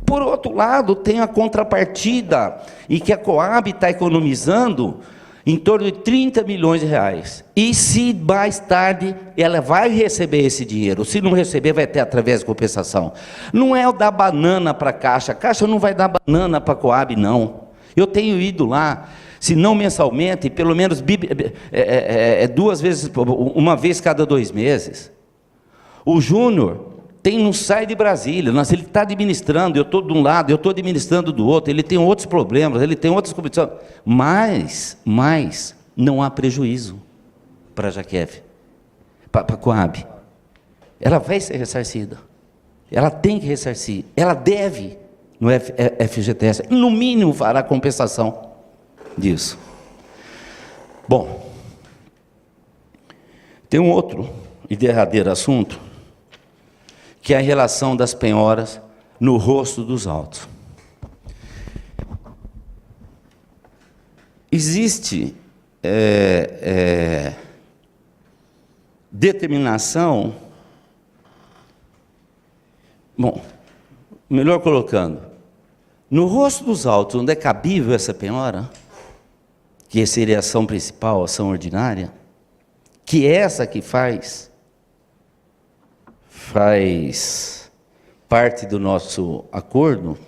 Por outro lado, tem a contrapartida, e que a Coab está economizando em torno de 30 milhões de reais. E se mais tarde ela vai receber esse dinheiro, se não receber, vai ter através de compensação. Não é o dar banana para a Caixa não vai dar banana para a Coab, não. Eu tenho ido lá, se não mensalmente, pelo menos 2 vezes, uma vez cada 2 meses. O Júnior não sai de Brasília, ele está administrando, eu estou de um lado, eu estou administrando do outro, ele tem outros problemas, ele tem outras competições, mas não há prejuízo para a Jaquef, para a Coab. Ela vai ser ressarcida, ela tem que ressarcir, ela deve no FGTS, no mínimo fará compensação disso. Bom, tem um outro e derradeiro assunto, que é a relação das penhoras no rosto dos autos. Existe determinação, bom, melhor colocando, no rosto dos autos, onde é cabível essa penhora, que seria a ação principal, a ação ordinária, que essa que faz parte do nosso acordo,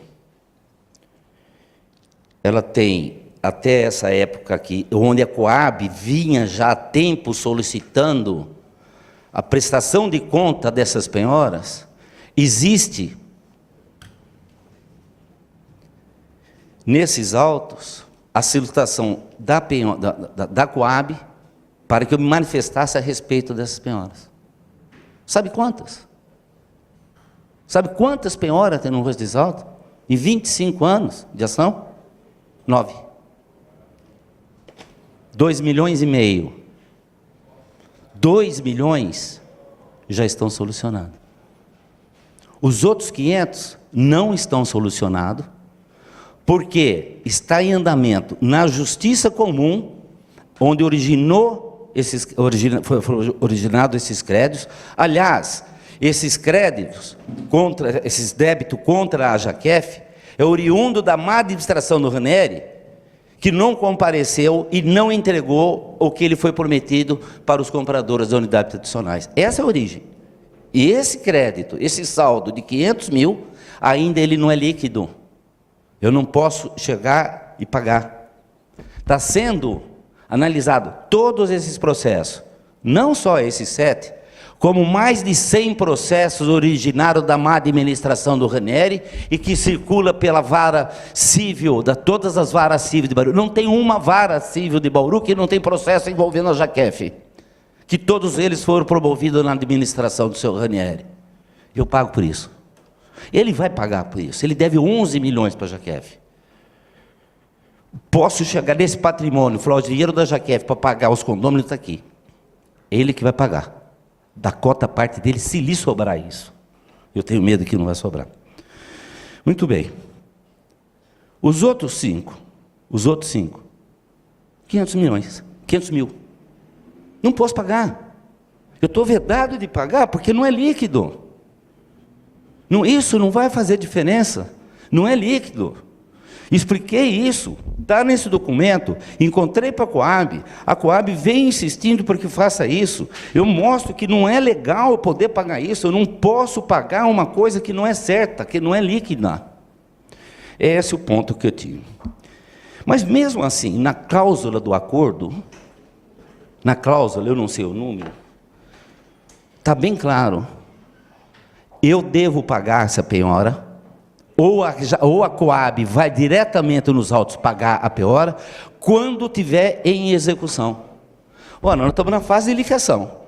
ela tem, até essa época aqui, onde a Coab vinha já há tempo solicitando a prestação de conta dessas penhoras, existe nesses autos a solicitação da Coab para que eu me manifestasse a respeito dessas penhoras. Sabe quantas? Sabe quantas penhoras tem no rosto desses autos? Em 25 anos de ação? 9. 2,5 milhões. 2 milhões já estão solucionados. Os outros 500 não estão solucionados, porque está em andamento na Justiça Comum, onde foram originados esses créditos. Aliás, esses créditos, esses débitos contra a Jaquef, é oriundo da má administração do Ranieri, que não compareceu e não entregou o que ele foi prometido para os compradores da unidade adicionais. Essa é a origem. E esse crédito, esse saldo de 500 mil, ainda ele não é líquido. Eu não posso chegar e pagar. Está sendo analisado todos esses processos, não só esses 7, como mais de 100 processos originados da má administração do Ranieri e que circula pela vara civil, todas as varas cíveis de Bauru. Não tem uma vara civil de Bauru que não tem processo envolvendo a Jaquef, que todos eles foram promovidos na administração do seu Ranieri. Eu pago por isso. Ele vai pagar por isso. Ele deve 11 milhões para a Jaquef. Posso chegar nesse patrimônio, falar o dinheiro da Jaquef para pagar os condôminos está aqui. Ele que vai pagar. Da cota parte dele, se lhe sobrar isso. Eu tenho medo que não vai sobrar. Muito bem. Os outros 5, 500 milhões, 500 mil. Não posso pagar. Eu estou vedado de pagar porque não é líquido. Não, isso não vai fazer diferença. Não é líquido. Expliquei isso, está nesse documento, encontrei para a Coab vem insistindo para que faça isso. Eu mostro que não é legal eu poder pagar isso, eu não posso pagar uma coisa que não é certa, que não é líquida. Esse é o ponto que eu tive. Mas mesmo assim, na cláusula do acordo, na cláusula, eu não sei o número, está bem claro, eu devo pagar essa penhora, ou a Coab vai diretamente nos autos pagar a penhora, quando tiver em execução. Ora, nós estamos na fase de liquidação.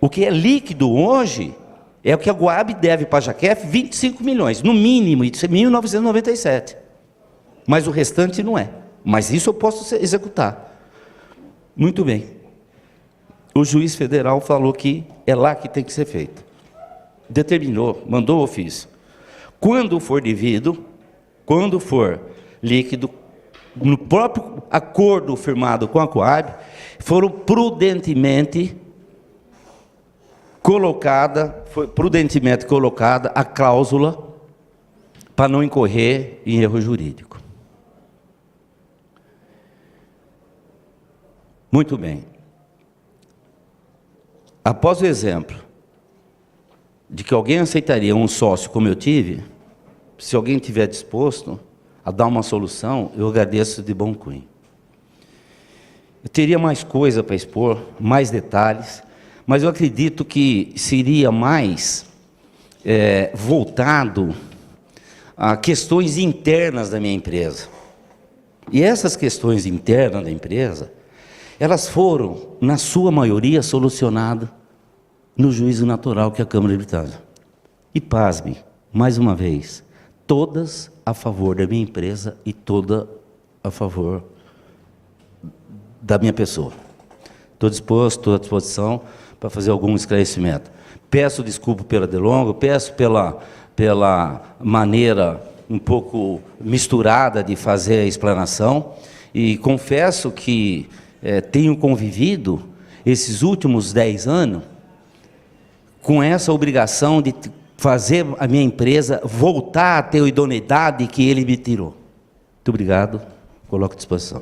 O que é líquido hoje é o que a Coab deve para a Jaquef, 25 milhões, no mínimo, isso é 1.997. Mas o restante não é. Mas isso eu posso executar. Muito bem. O juiz federal falou que é lá que tem que ser feito. Determinou, mandou o ofício. Quando for devido, quando for líquido, no próprio acordo firmado com a Coab, foram prudentemente colocada a cláusula para não incorrer em erro jurídico. Muito bem. Após o exemplo de que alguém aceitaria um sócio como eu tive, se alguém estiver disposto a dar uma solução, eu agradeço de bom cunho. Eu teria mais coisa para expor, mais detalhes, mas eu acredito que seria mais voltado a questões internas da minha empresa. E essas questões internas da empresa, elas foram, na sua maioria, solucionadas no juízo natural que é a Câmara de Arbitragem. E pasme, mais uma vez, todas a favor da minha empresa e toda a favor da minha pessoa. Estou disposto, estou à disposição para fazer algum esclarecimento. Peço desculpa pela delonga, peço pela maneira um pouco misturada de fazer a explanação, e confesso que tenho convivido esses últimos 10 anos com essa obrigação de fazer a minha empresa voltar a ter a idoneidade que ele me tirou. Muito obrigado, coloco à disposição.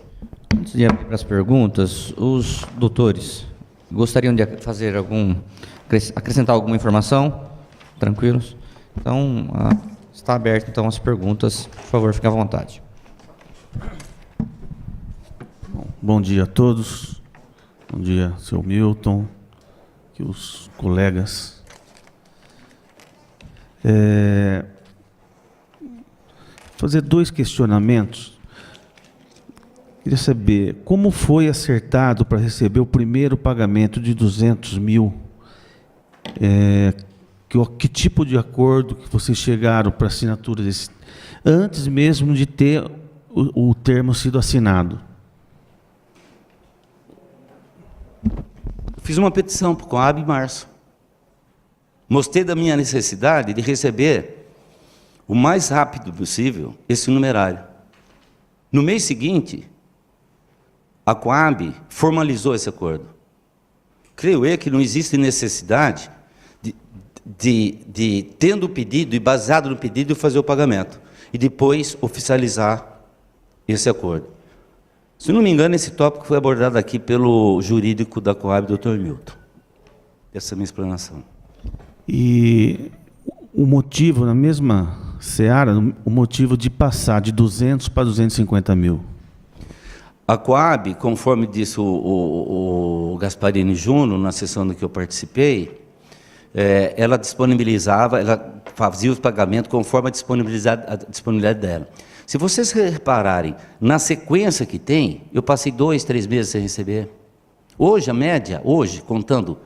Antes de abrir para as perguntas, os doutores gostariam de fazer acrescentar alguma informação? Tranquilos? Então, está aberto então as perguntas. Por favor, fique à vontade. Bom dia a todos. Bom dia, seu Milton, que os colegas. Fazer 2 questionamentos. Queria saber como foi acertado para receber o primeiro pagamento de 200 mil. Que tipo de acordo que vocês chegaram para a assinatura desse, antes mesmo de ter o termo sido assinado? Fiz uma petição para o Coab em março. Mostrei da minha necessidade de receber o mais rápido possível esse numerário. No mês seguinte, a Coab formalizou esse acordo. Creio eu que não existe necessidade de tendo o pedido e baseado no pedido, fazer o pagamento. E depois oficializar esse acordo. Se não me engano, esse tópico foi abordado aqui pelo jurídico da Coab, Dr. Milton. Essa é a minha explanação. E o motivo, na mesma seara, o motivo de passar de 200 para 250 mil? A Coab, conforme disse o Gasparini Júnior, na sessão do que eu participei, ela disponibilizava, ela fazia os pagamentos conforme a disponibilidade dela. Se vocês repararem, na sequência que tem, eu passei 2, 3 meses sem receber. Hoje, a média, contando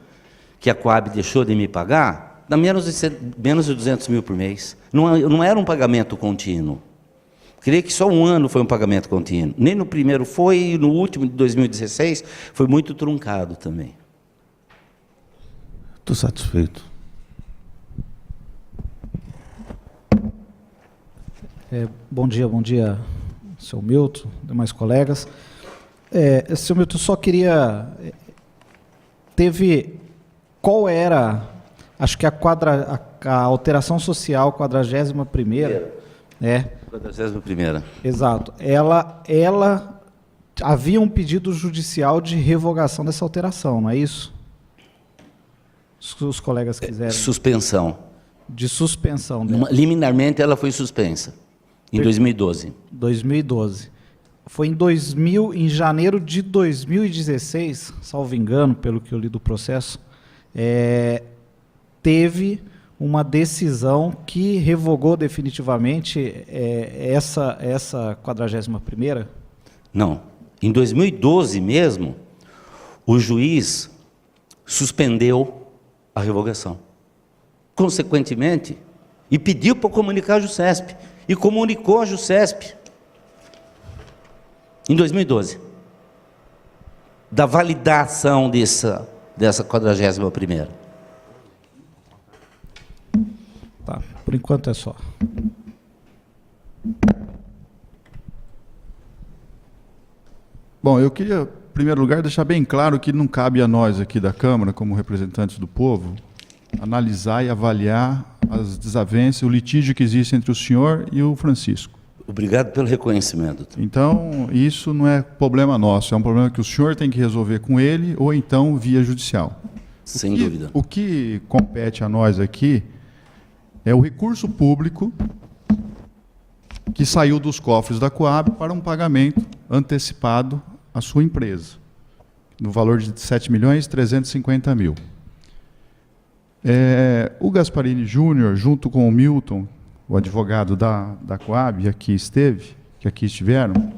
que a Coab deixou de me pagar, dá menos de 200 mil por mês. Não era um pagamento contínuo. Creio que só um ano foi um pagamento contínuo. Nem no primeiro foi, e no último, de 2016, foi muito truncado também. Estou satisfeito. Bom dia, seu Milton, demais colegas. Seu Milton, só queria... Qual era, acho que a alteração social 41ª, 41ª. Exato. Havia um pedido judicial de revogação dessa alteração, não é isso? Se os colegas quiserem. Suspensão. De suspensão dela. Liminarmente, ela foi suspensa, em 2012. 2012. Foi em janeiro de 2016, salvo engano, pelo que eu li do processo, teve uma decisão que revogou definitivamente essa 41ª? Não. Em 2012 mesmo, o juiz suspendeu a revogação. Consequentemente, e pediu para comunicar a JUSESP, e comunicou a JUSESP em 2012, da validação dessa 41ª. Tá, por enquanto é só. Bom, eu queria, em primeiro lugar, deixar bem claro que não cabe a nós aqui da Câmara, como representantes do povo, analisar e avaliar as desavenças, o litígio que existe entre o senhor e o Francisco. Obrigado pelo reconhecimento. Então, isso não é problema nosso, é um problema que o senhor tem que resolver com ele ou então via judicial. Sem dúvida. O que compete a nós aqui é o recurso público que saiu dos cofres da Coab para um pagamento antecipado à sua empresa, no valor de 7.350.000. O Gasparini Júnior, junto com o Milton, o advogado da Coab, que aqui estiveram,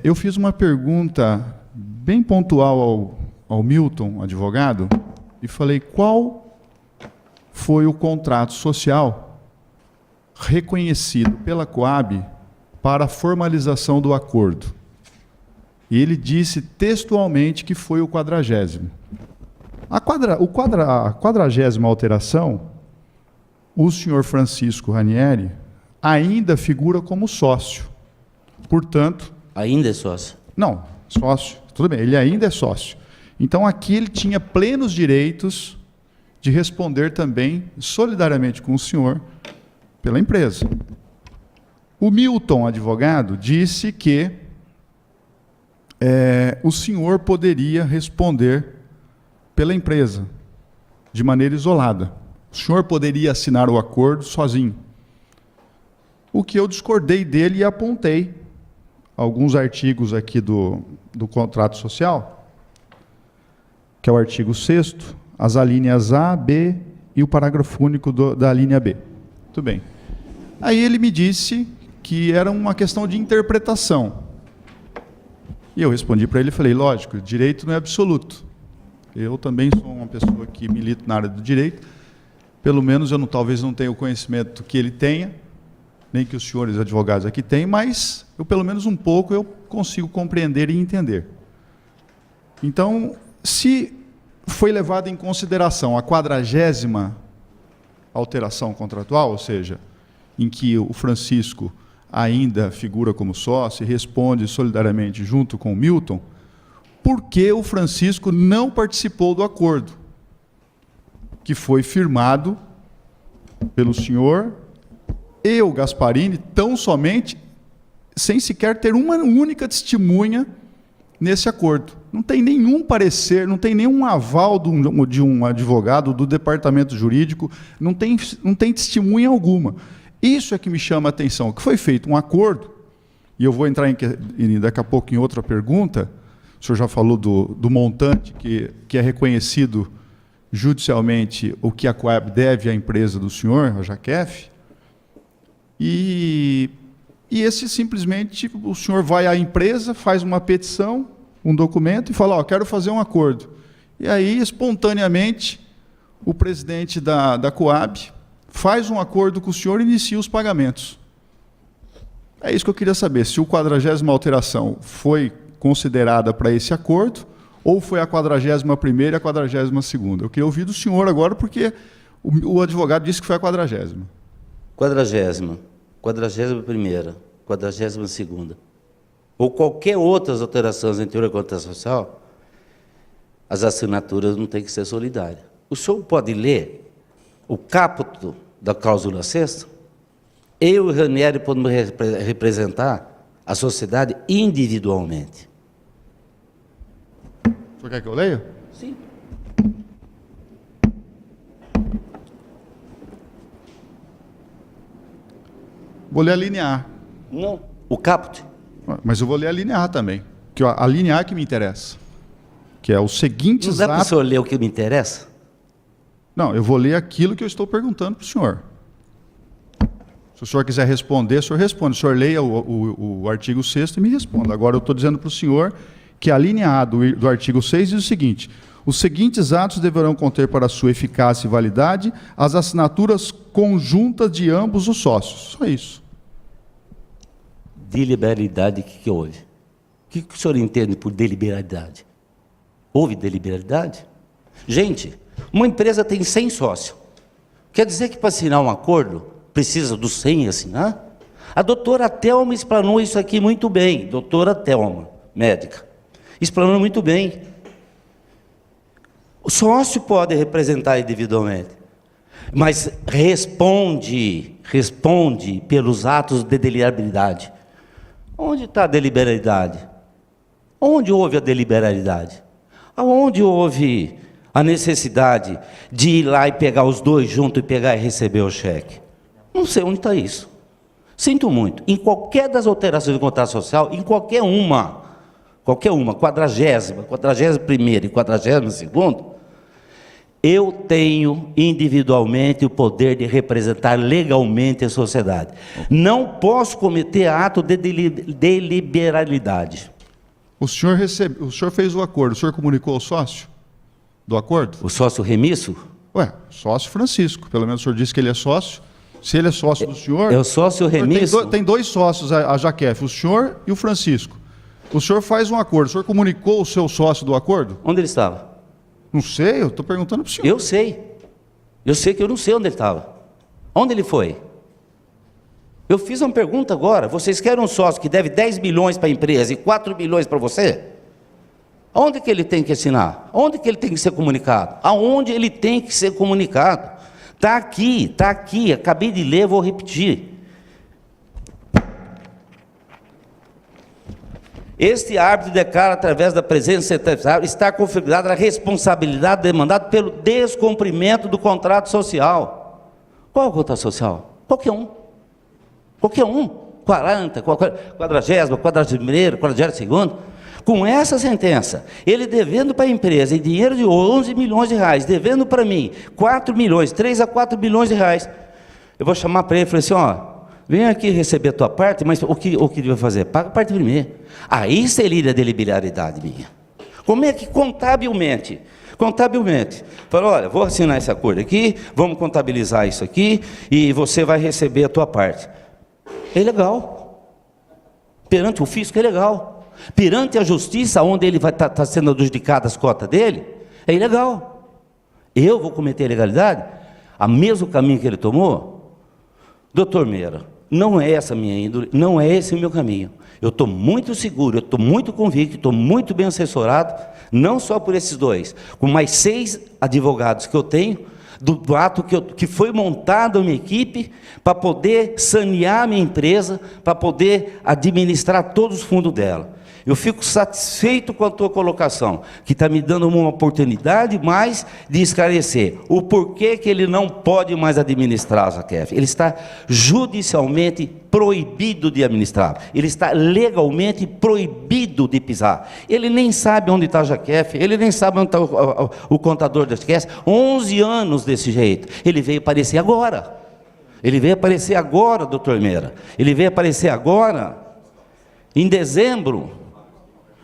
eu fiz uma pergunta bem pontual ao Milton, advogado, e falei qual foi o contrato social reconhecido pela Coab para a formalização do acordo. E ele disse textualmente que foi o 40º. A 40ª alteração, o senhor Francisco Ranieri ainda figura como sócio. Portanto... Ainda é sócio? Não, sócio. Tudo bem, ele ainda é sócio. Então, aqui ele tinha plenos direitos de responder também, solidariamente com o senhor, pela empresa. O Milton, advogado, disse que o senhor poderia responder pela empresa, de maneira isolada. O senhor poderia assinar o acordo sozinho. O que eu discordei dele e apontei alguns artigos aqui do contrato social, que é o artigo 6º, as alíneas A, B e o parágrafo único da linha B. Muito bem. Aí ele me disse que era uma questão de interpretação. E eu respondi para ele e falei, lógico, direito não é absoluto. Eu também sou uma pessoa que milito na área do direito, pelo menos eu talvez não tenha o conhecimento que ele tenha, nem que os senhores advogados aqui têm, mas eu, pelo menos um pouco, eu consigo compreender e entender. Então, se foi levada em consideração a 40ª alteração contratual, ou seja, em que o Francisco ainda figura como sócio e responde solidariamente junto com o Milton, por que o Francisco não participou do acordo que foi firmado pelo senhor e o Gasparini, tão somente, sem sequer ter uma única testemunha nesse acordo. Não tem nenhum parecer, não tem nenhum aval de um advogado do departamento jurídico, não tem testemunha alguma. Isso é que me chama a atenção, que foi feito um acordo, e eu vou entrar daqui a pouco em outra pergunta, o senhor já falou do montante que é reconhecido judicialmente o que a Coab deve à empresa do senhor, a Jaquef, e esse simplesmente, o senhor vai à empresa, faz uma petição, um documento e fala, ó, quero fazer um acordo. E aí, espontaneamente, o presidente da Coab faz um acordo com o senhor e inicia os pagamentos. É isso que eu queria saber, se a 40ª alteração foi considerada para esse acordo, ou foi a 41ª e a 42ª. Eu queria ouvir do senhor agora, porque o advogado disse que foi a 40ª. 40ª, 41ª, 42ª, ou qualquer outras alterações anteriores à contrato social, as assinaturas não têm que ser solidárias. O senhor pode ler o caput da cláusula 6ª? Eu e o Ranieri podemos representar a sociedade individualmente. O senhor quer que eu leia? Sim. Vou ler a linha A. Não. O caput? Mas eu vou ler a linha A também, que a linha A que me interessa, que é os seguintes Não dá para o atos... senhor ler o que me interessa? Não, eu vou ler aquilo que eu estou perguntando para o senhor. Se o senhor quiser responder, o senhor responde. O senhor leia o artigo 6º e me responda. Agora eu estou dizendo para o senhor que a linha A do artigo 6 diz o seguinte: os seguintes atos deverão conter para sua eficácia e validade as assinaturas conjuntas de ambos os sócios. Só isso. Deliberalidade, o que houve? O que o senhor entende por deliberalidade? Houve deliberalidade? Gente, uma empresa tem 100 sócios. Quer dizer que para assinar um acordo, precisa dos 100 assinar? A doutora Thelma explanou isso aqui muito bem. Doutora Thelma, médica. Explanou muito bem. O sócio pode representar individualmente, mas responde pelos atos de deliberalidade. Onde está a deliberalidade? Onde houve a deliberalidade? Aonde houve a necessidade de ir lá e pegar os dois juntos e pegar e receber o cheque? Não sei onde está isso. Sinto muito. Em qualquer das alterações do contrato social, em qualquer uma, 40ª, 41ª e 42ª, eu tenho individualmente o poder de representar legalmente a sociedade. Não posso cometer ato de deliberalidade. O senhor fez o acordo, o senhor comunicou ao sócio do acordo? O sócio remisso? Ué, sócio Francisco, pelo menos o senhor disse que ele é sócio. Se ele é sócio do senhor... É o sócio remisso? Tem dois sócios, a Jaquef, o senhor e o Francisco. O senhor faz um acordo, o senhor comunicou o seu sócio do acordo? Onde ele estava? Não sei, eu estou perguntando para o senhor. Eu sei. Eu sei que eu não sei onde ele estava. Onde ele foi? Eu fiz uma pergunta agora. Vocês querem um sócio que deve 10 milhões para a empresa e 4 milhões para você? Onde que ele tem que assinar? Onde que ele tem que ser comunicado? Aonde ele tem que ser comunicado? Está aqui, acabei de ler, vou repetir. Este árbitro declara, através da presença sentenciada, estar configurada a responsabilidade demandada pelo descumprimento do contrato social. Qual é o contrato social? Qualquer um. Qualquer um. 40, 40º, 41º, 42º. Com essa sentença, ele devendo para a empresa em dinheiro de 11 milhões de reais, devendo para mim 4 milhões, 3 a 4 milhões de reais, eu vou chamar para ele e falar assim, ó, vem aqui receber a tua parte, mas o que ele vai fazer? Paga a parte primeiro. Aí seria a deliberalidade minha. Como é que contabilmente, fala, olha, vou assinar esse acordo aqui, vamos contabilizar isso aqui, e você vai receber a tua parte. É legal. Perante o fisco é legal. Perante a justiça, onde ele vai estar sendo adjudicado as cotas dele, é ilegal. Eu vou cometer ilegalidade? A mesmo caminho que ele tomou? Doutor Meira, não é essa a minha índole, não é esse o meu caminho. Eu estou muito seguro, eu estou muito convicto, estou muito bem assessorado, não só por esses dois, com mais 6 advogados que eu tenho, do ato que foi montada uma equipe para poder sanear a minha empresa, para poder administrar todos os fundos dela. Eu fico satisfeito com a tua colocação, que está me dando uma oportunidade mais de esclarecer o porquê que ele não pode mais administrar a Zaquef. Ele está judicialmente proibido de administrar. Ele está legalmente proibido de pisar. Ele nem sabe onde está a Zaquef, ele nem sabe onde está o contador da Zaquef. 11 anos desse jeito. Ele veio aparecer agora. Ele veio aparecer agora, doutor Meira. Ele veio aparecer agora, em dezembro.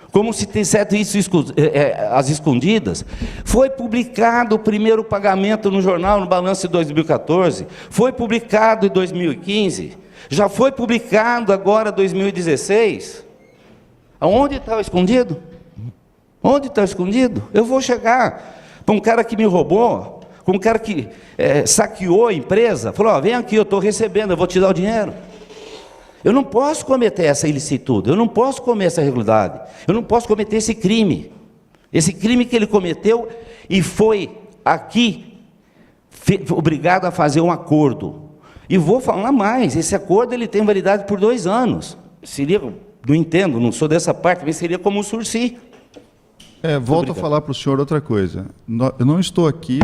Como se tivesse isso às escondidas. Foi publicado o primeiro pagamento no jornal, no balanço de 2014. Foi publicado em 2015. Já foi publicado agora em 2016. Aonde está escondido? Onde está escondido? Eu vou chegar para um cara que me roubou, com um cara que saqueou a empresa, falou, ó, vem aqui, eu estou recebendo, eu vou te dar o dinheiro. Eu não posso cometer essa ilicitude, eu não posso cometer essa irregularidade, eu não posso cometer esse crime que ele cometeu e foi aqui obrigado a fazer um acordo. E vou falar mais, esse acordo ele tem validade por 2 anos, seria, não entendo, não sou dessa parte, mas seria como um sursi. Volto a falar para o senhor outra coisa, eu não estou aqui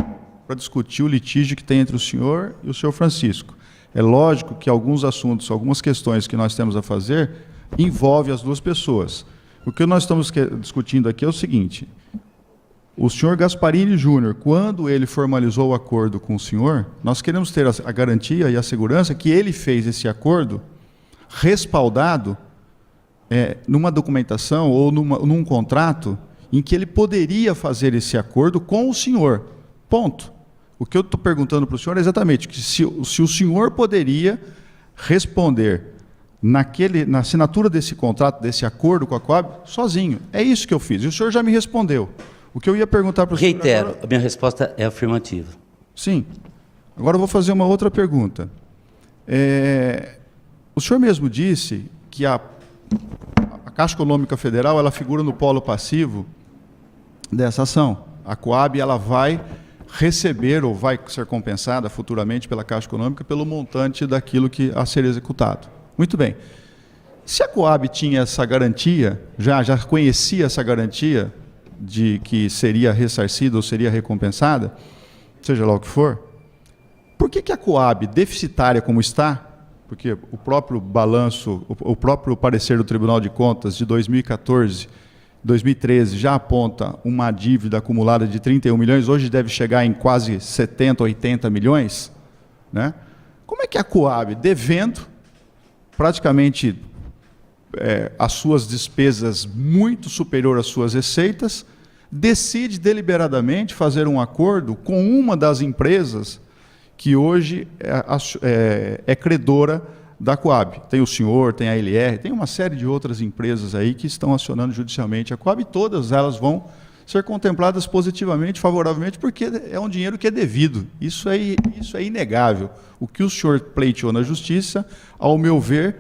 para discutir o litígio que tem entre o senhor e o senhor Francisco. É lógico que alguns assuntos, algumas questões que nós temos a fazer, envolvem as duas pessoas. O que nós estamos discutindo aqui é o seguinte, o senhor Gasparini Júnior, quando ele formalizou o acordo com o senhor, nós queremos ter a garantia e a segurança que ele fez esse acordo respaldado numa documentação ou num contrato em que ele poderia fazer esse acordo com o senhor. Ponto. O que eu estou perguntando para o senhor é exatamente que se o senhor poderia responder na assinatura desse contrato, desse acordo com a Coab, sozinho. É isso que eu fiz. E o senhor já me respondeu. O que eu ia perguntar para o senhor... Reitero, agora... a minha resposta é afirmativa. Sim. Agora eu vou fazer uma outra pergunta. O senhor mesmo disse que a Caixa Econômica Federal ela figura no polo passivo dessa ação. A Coab ela vai receber ou vai ser compensada futuramente pela Caixa Econômica pelo montante daquilo que a ser executado. Muito bem. Se a Coab tinha essa garantia, já conhecia essa garantia de que seria ressarcida ou seria recompensada, seja lá o que for, por que a Coab, deficitária como está, porque o próprio balanço, o próprio parecer do Tribunal de Contas de 2014, 2013 já aponta uma dívida acumulada de 31 milhões, hoje deve chegar em quase 70, 80 milhões, né? Como é que a Coab, devendo praticamente as suas despesas muito superior às suas receitas, decide deliberadamente fazer um acordo com uma das empresas que hoje é credora da Coab? Tem o senhor, tem a LR, tem uma série de outras empresas aí que estão acionando judicialmente a Coab e todas elas vão ser contempladas positivamente, favoravelmente, porque é um dinheiro que é devido. Isso é inegável. O que o senhor pleiteou na Justiça, ao meu ver,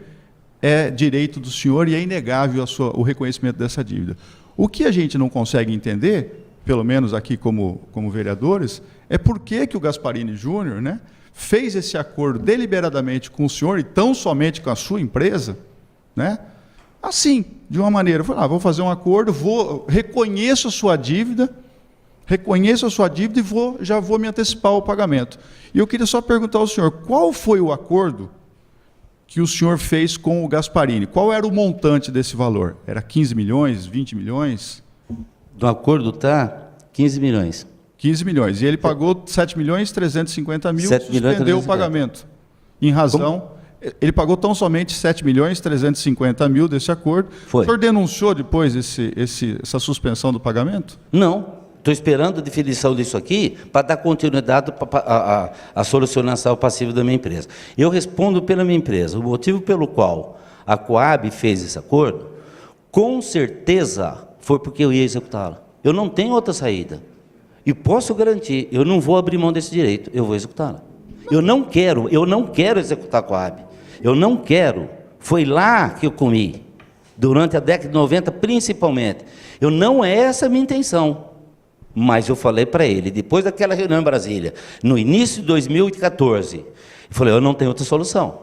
é direito do senhor e é inegável o reconhecimento dessa dívida. O que a gente não consegue entender, pelo menos aqui como vereadores, é por que o Gasparini Júnior, né, fez esse acordo deliberadamente com o senhor e tão somente com a sua empresa, né, assim, de uma maneira. Eu falei, vou fazer um acordo, reconheço a sua dívida e já vou me antecipar ao pagamento. E eu queria só perguntar ao senhor, qual foi o acordo que o senhor fez com o Gasparini? Qual era o montante desse valor? Era 15 milhões, 20 milhões? Do acordo está 15 milhões. 15 milhões. E ele pagou 7 milhões 350 mil, 7 milhões, suspendeu o 350. pagamento. Em razão... Ele pagou tão somente 7 milhões 350 mil desse acordo. Foi. O senhor denunciou depois essa suspensão do pagamento? Não. Estou esperando a definição disso aqui para dar continuidade à solucionação passiva da minha empresa. Eu respondo pela minha empresa. O motivo pelo qual a Coab fez esse acordo, com certeza foi porque eu ia executá-lo. Eu não tenho outra saída. E posso garantir, eu não vou abrir mão desse direito, eu vou executá-lo. Eu não quero executar a Coab. Eu não quero. Foi lá que eu comi, durante a década de 90 principalmente. Não é essa a minha intenção. Mas eu falei para ele, depois daquela reunião em Brasília, no início de 2014, eu falei, eu não tenho outra solução.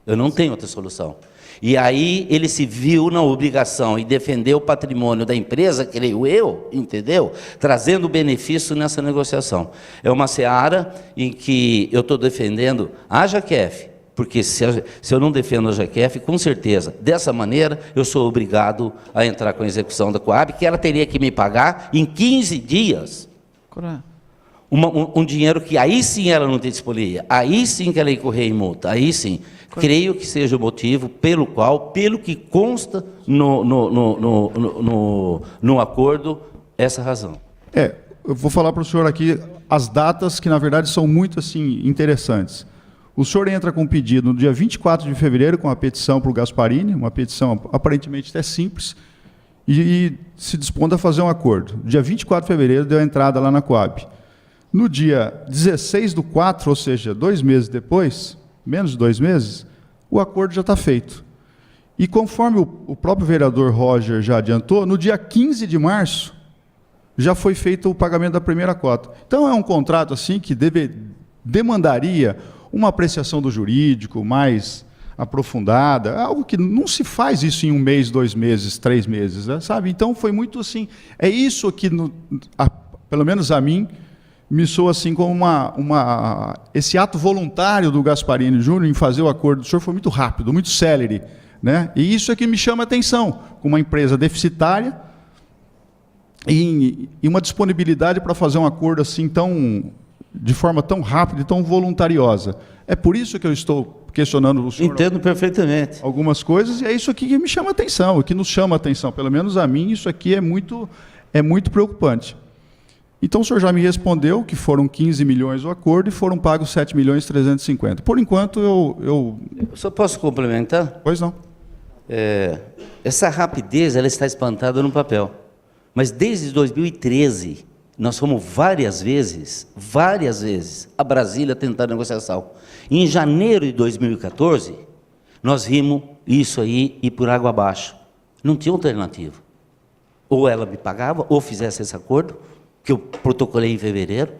Eu não tenho outra solução. E aí ele se viu na obrigação de defender o patrimônio da empresa, creio eu, entendeu? Trazendo benefício nessa negociação. É uma seara em que eu estou defendendo a Jaquef, porque se eu não defendo a Jaquef, com certeza, dessa maneira, eu sou obrigado a entrar com a execução da Coab, que ela teria que me pagar em 15 dias. Um dinheiro que aí sim ela não disponibilizia, aí sim que ela ia correr em multa, aí sim. Creio que seja o motivo pelo que consta no acordo, essa razão. Eu vou falar para o senhor aqui as datas que, na verdade, são muito assim, interessantes. O senhor entra com um pedido no dia 24 de fevereiro, com a petição para o Gasparini, uma petição aparentemente até simples, e se dispondo a fazer um acordo. No dia 24 de fevereiro, deu a entrada lá na Coab. No dia 16/4, ou seja, 2 meses depois, menos de 2 meses, o acordo já está feito. E conforme o próprio vereador Roger já adiantou, no dia 15 de março, já foi feito o pagamento da primeira cota. Então, é um contrato assim que demandaria uma apreciação do jurídico mais aprofundada, algo que não se faz isso em 1 mês, 2 meses, 3 meses, né, sabe? Então, foi muito assim, é isso que, pelo menos a mim, me soa assim como esse ato voluntário do Gasparini Júnior em fazer o acordo do senhor foi muito rápido, muito célere, né? E isso é que me chama a atenção, com uma empresa deficitária e uma disponibilidade para fazer um acordo assim de forma tão rápida e tão voluntariosa. É por isso que eu estou questionando o senhor. Entendo perfeitamente. Algumas coisas, e é isso aqui que me chama a atenção, o que nos chama a atenção, pelo menos a mim, isso aqui é muito preocupante. Então, o senhor já me respondeu que foram 15 milhões o acordo e foram pagos 7 milhões 350. Por enquanto, eu... Só posso complementar? Pois não. Essa rapidez, ela está espantada no papel. Mas desde 2013, nós fomos várias vezes, a Brasília tentar negociação. Em janeiro de 2014, nós vimos isso aí ir por água abaixo. Não tinha alternativa. Ou ela me pagava, ou fizesse esse acordo, que eu protocolei em fevereiro,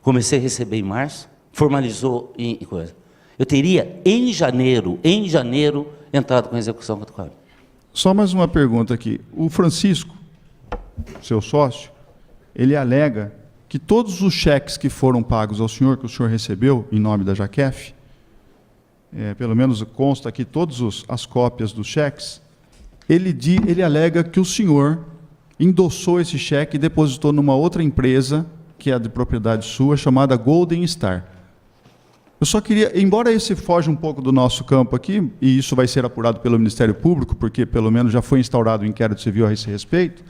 comecei a receber em março, formalizou em coisa. Eu teria, em janeiro, entrado com a execução contra o Coab. Só mais uma pergunta aqui. O Francisco, seu sócio, ele alega que todos os cheques que foram pagos ao senhor, que o senhor recebeu em nome da Jaquef, pelo menos consta aqui todas as cópias dos cheques, ele alega que o senhor endossou esse cheque e depositou numa outra empresa, que é de propriedade sua, chamada Golden Star. Eu só queria, embora esse foge um pouco do nosso campo aqui, e isso vai ser apurado pelo Ministério Público, porque pelo menos já foi instaurado um inquérito civil a esse respeito,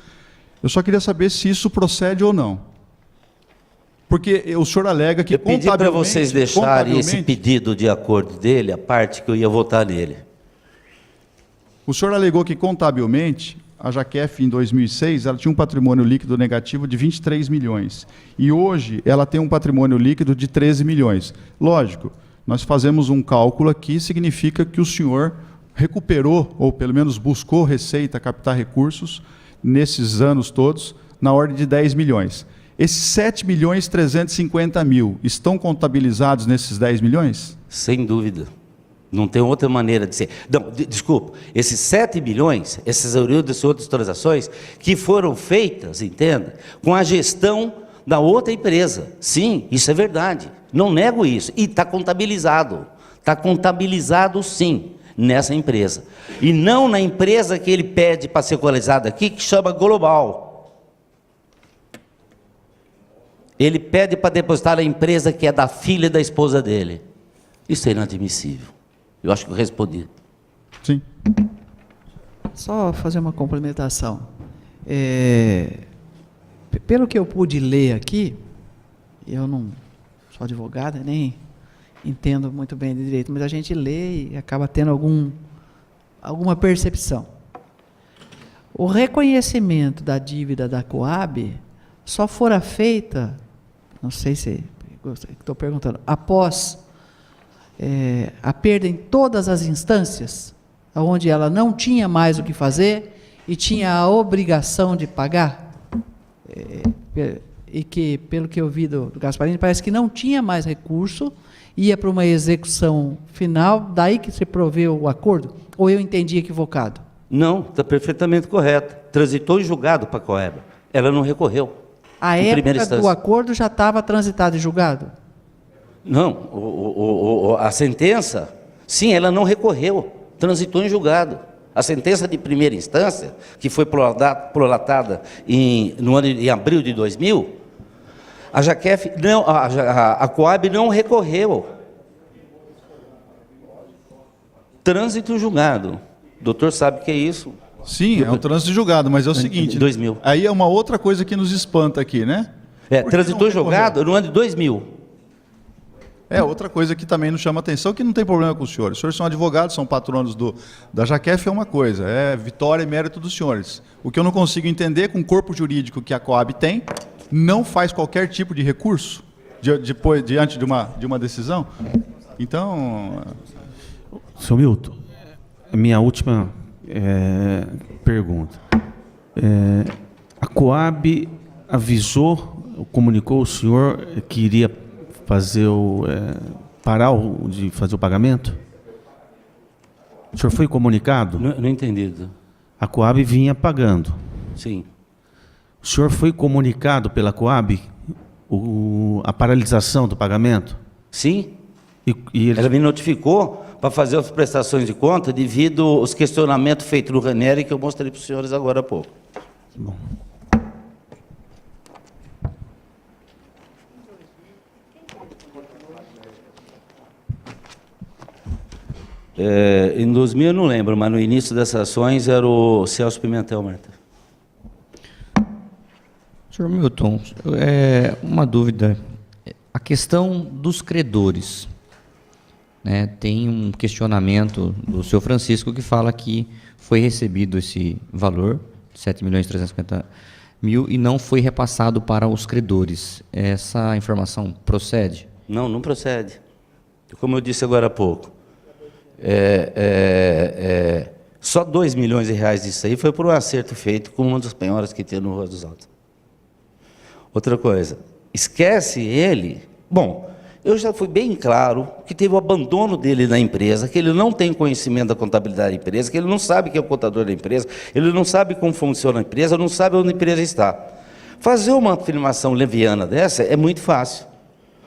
eu só queria saber se isso procede ou não. Porque o senhor alega que eu pedi para vocês deixarem esse pedido de acordo dele, a parte que eu ia votar nele. O senhor alegou que contabilmente a Jaquef, em 2006, ela tinha um patrimônio líquido negativo de 23 milhões. E hoje ela tem um patrimônio líquido de 13 milhões. Lógico, nós fazemos um cálculo aqui, significa que o senhor recuperou, ou pelo menos buscou receita, captar recursos, nesses anos todos, na ordem de 10 milhões. Esses 7 milhões 350 mil estão contabilizados nesses 10 milhões? Sem dúvida. Não tem outra maneira de ser. Não, desculpa, esses 7 bilhões, essas outras transações que foram feitas, entenda, com a gestão da outra empresa. Sim, isso é verdade. Não nego isso. E está contabilizado. Está contabilizado, sim, nessa empresa. E não na empresa que ele pede para ser equalizada aqui, que chama Global. Ele pede para depositar na empresa que é da filha da esposa dele. Isso é inadmissível. Eu acho que eu respondi. Sim. Só fazer uma complementação. Pelo que eu pude ler aqui, eu não sou advogado, nem entendo muito bem de direito, mas a gente lê e acaba tendo alguma percepção. O reconhecimento da dívida da Coab só fora feita, não sei se estou perguntando, após a perda em todas as instâncias, onde ela não tinha mais o que fazer e tinha a obrigação de pagar, e que, pelo que eu vi do Gasparini, parece que não tinha mais recurso, ia para uma execução final, daí que se proveu o acordo? Ou eu entendi equivocado? Não, está perfeitamente correto. Transitou em julgado para a Coab. Ela não recorreu. A época do acordo já estava transitado e julgado? Não, a sentença, sim, ela não recorreu, transitou em julgado. A sentença de primeira instância, que foi prolatada em abril de 2000, a Jaquef, não, a Coab não recorreu. Trânsito em julgado. O doutor sabe o que é isso? Sim, é um trânsito julgado, mas é o seguinte... 2000. Aí é uma outra coisa que nos espanta aqui, né? Transitou em julgado no ano de 2000. É, outra coisa que também nos chama atenção, que não tem problema com os senhores. Os senhores são advogados, são patronos da Jaquef, é uma coisa, é vitória e mérito dos senhores. O que eu não consigo entender, com o corpo jurídico que a Coab tem, não faz qualquer tipo de recurso diante de uma decisão. Então... Seu Milton, minha última pergunta. A Coab avisou, comunicou o senhor que iria parar de fazer o pagamento? O senhor foi comunicado? Não entendi. A Coab vinha pagando. Sim. O senhor foi comunicado pela Coab a paralisação do pagamento? Sim. E ela me notificou para fazer as prestações de conta devido aos questionamentos feitos no Ranieri, que eu mostrei para os senhores agora há pouco. Bom. Em 2000 eu não lembro, mas no início dessas ações era o Celso Pimentel, Marta. Senhor Milton, uma dúvida. A questão dos credores. Né, tem um questionamento do senhor Francisco que fala que foi recebido esse valor, 7.350.000, e não foi repassado para os credores. Essa informação procede? Não, não procede. Como eu disse agora há pouco. Só 2 milhões de reais disso aí foi por um acerto feito com uma das penhoras que tinha no Rua dos Altos. Outra coisa, esquece ele... Bom, eu já fui bem claro que teve o abandono dele na empresa, que ele não tem conhecimento da contabilidade da empresa, que ele não sabe quem é o contador da empresa, ele não sabe como funciona a empresa, não sabe onde a empresa está. Fazer uma afirmação leviana dessa é muito fácil,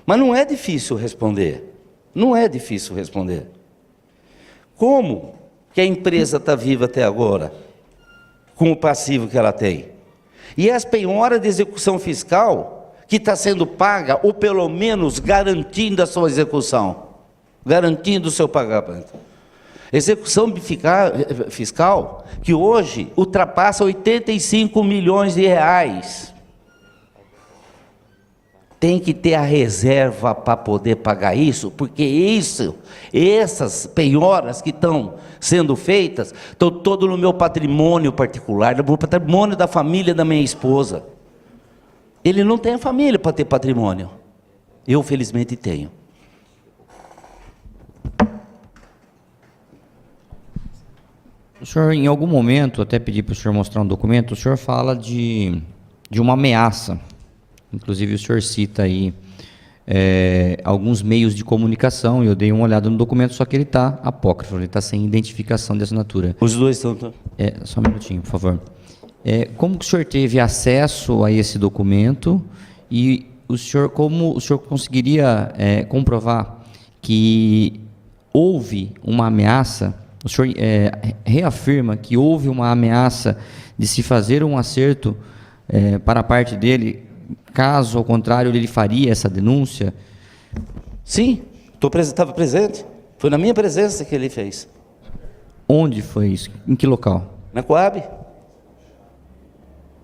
mas não é difícil responder. Não é difícil responder. Como que a empresa está viva até agora, com o passivo que ela tem? E as penhoras de execução fiscal que está sendo paga, ou pelo menos garantindo a sua execução, garantindo o seu pagamento. Execução fiscal que hoje ultrapassa 85 milhões de reais. Tem que ter a reserva para poder pagar isso, porque essas penhoras que estão sendo feitas, estão todo no meu patrimônio particular, no patrimônio da família da minha esposa. Ele não tem a família para ter patrimônio. Eu, felizmente, tenho. O senhor, em algum momento, até pedi para o senhor mostrar um documento, o senhor fala de uma ameaça. Inclusive, o senhor cita aí alguns meios de comunicação, e eu dei uma olhada no documento, só que ele está apócrifo, ele está sem identificação de assinatura. Os dois estão... Só um minutinho, por favor. Como que o senhor teve acesso a esse documento e como o senhor conseguiria comprovar que houve uma ameaça? O senhor reafirma que houve uma ameaça de se fazer um acerto para a parte dele, caso ao contrário ele faria essa denúncia? Sim, estava presente. Foi na minha presença que ele fez. Onde foi isso? Em que local? Na Coab.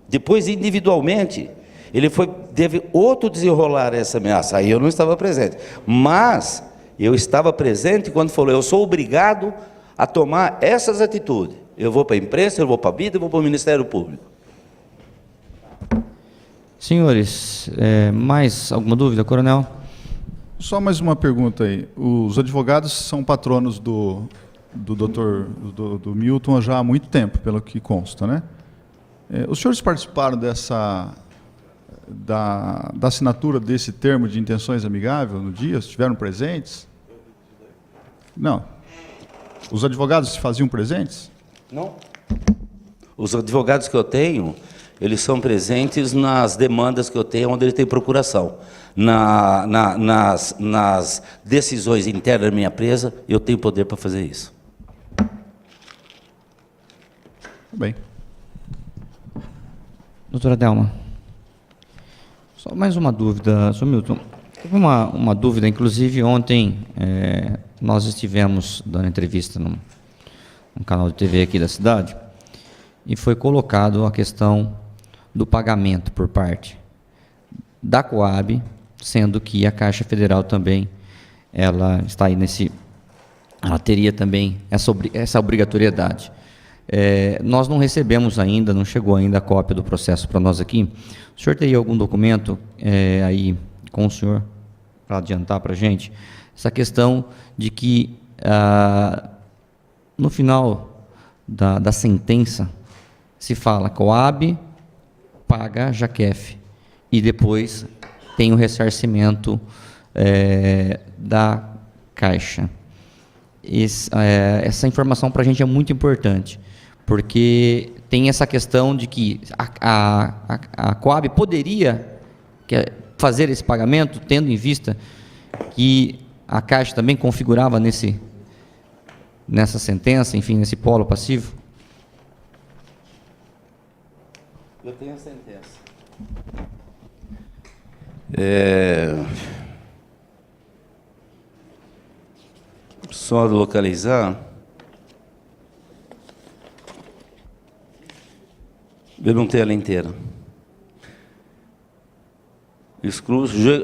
Depois, individualmente, ele teve outro desenrolar essa ameaça. Aí eu não estava presente. Mas eu estava presente quando falou: eu sou obrigado a tomar essas atitudes. Eu vou para a imprensa, eu vou para a BID, eu vou para o Ministério Público. Senhores, mais alguma dúvida, coronel? Só mais uma pergunta aí. Os advogados são patronos do Milton já há muito tempo, pelo que consta, né? Os senhores participaram da assinatura desse termo de intenções amigável no dia? Estiveram presentes? Não. Os advogados se faziam presentes? Não. Os advogados que eu tenho, eles são presentes nas demandas que eu tenho, onde ele tem procuração. Nas decisões internas da minha empresa, eu tenho poder para fazer isso. Bem. Doutora Delma, só mais uma dúvida, Sr. Milton. Teve uma dúvida, inclusive ontem nós estivemos dando entrevista num canal de TV aqui da cidade e foi colocado a questão do pagamento por parte da Coab, sendo que a Caixa Federal também, ela está aí ela teria também essa obrigatoriedade. Nós não recebemos ainda, não chegou ainda a cópia do processo para nós aqui. O senhor teria algum documento aí com o senhor para adiantar para a gente essa questão de que no final da sentença se fala Coab paga Jaquef e depois tem o ressarcimento da Caixa. Essa informação para a gente é muito importante, porque tem essa questão de que a Coab poderia fazer esse pagamento, tendo em vista que a Caixa também configurava nessa sentença, enfim, nesse polo passivo? Eu tenho a sentença. Só localizar. Eu não tenho ela inteira.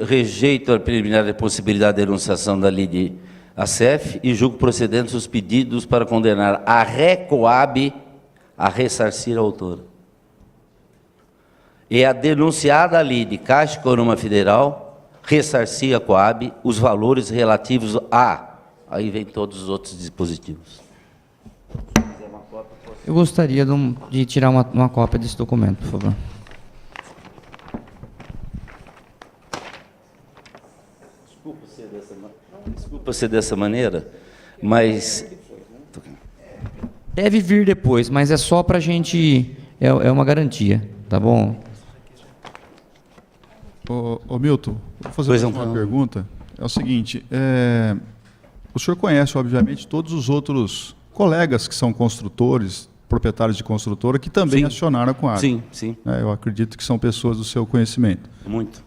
Rejeito a preliminar da possibilidade de denunciação da lei de ACF e julgo procedentes os pedidos para condenar a Recoab a ressarcir a autora. E a denunciada lei de Caixa Econômica Federal ressarcir a Coab os valores relativos a... Aí vem todos os outros dispositivos. Eu gostaria de tirar uma cópia desse documento, por favor. Desculpa ser dessa maneira, mas... Deve vir depois, mas é só para a gente... É uma garantia, tá bom? Ô Milton, vou fazer uma pergunta. É o seguinte, o senhor conhece, obviamente, todos os outros colegas que são construtores, proprietários de construtora, que também acionaram a Coab. Sim, sim. Eu acredito que são pessoas do seu conhecimento. Muito.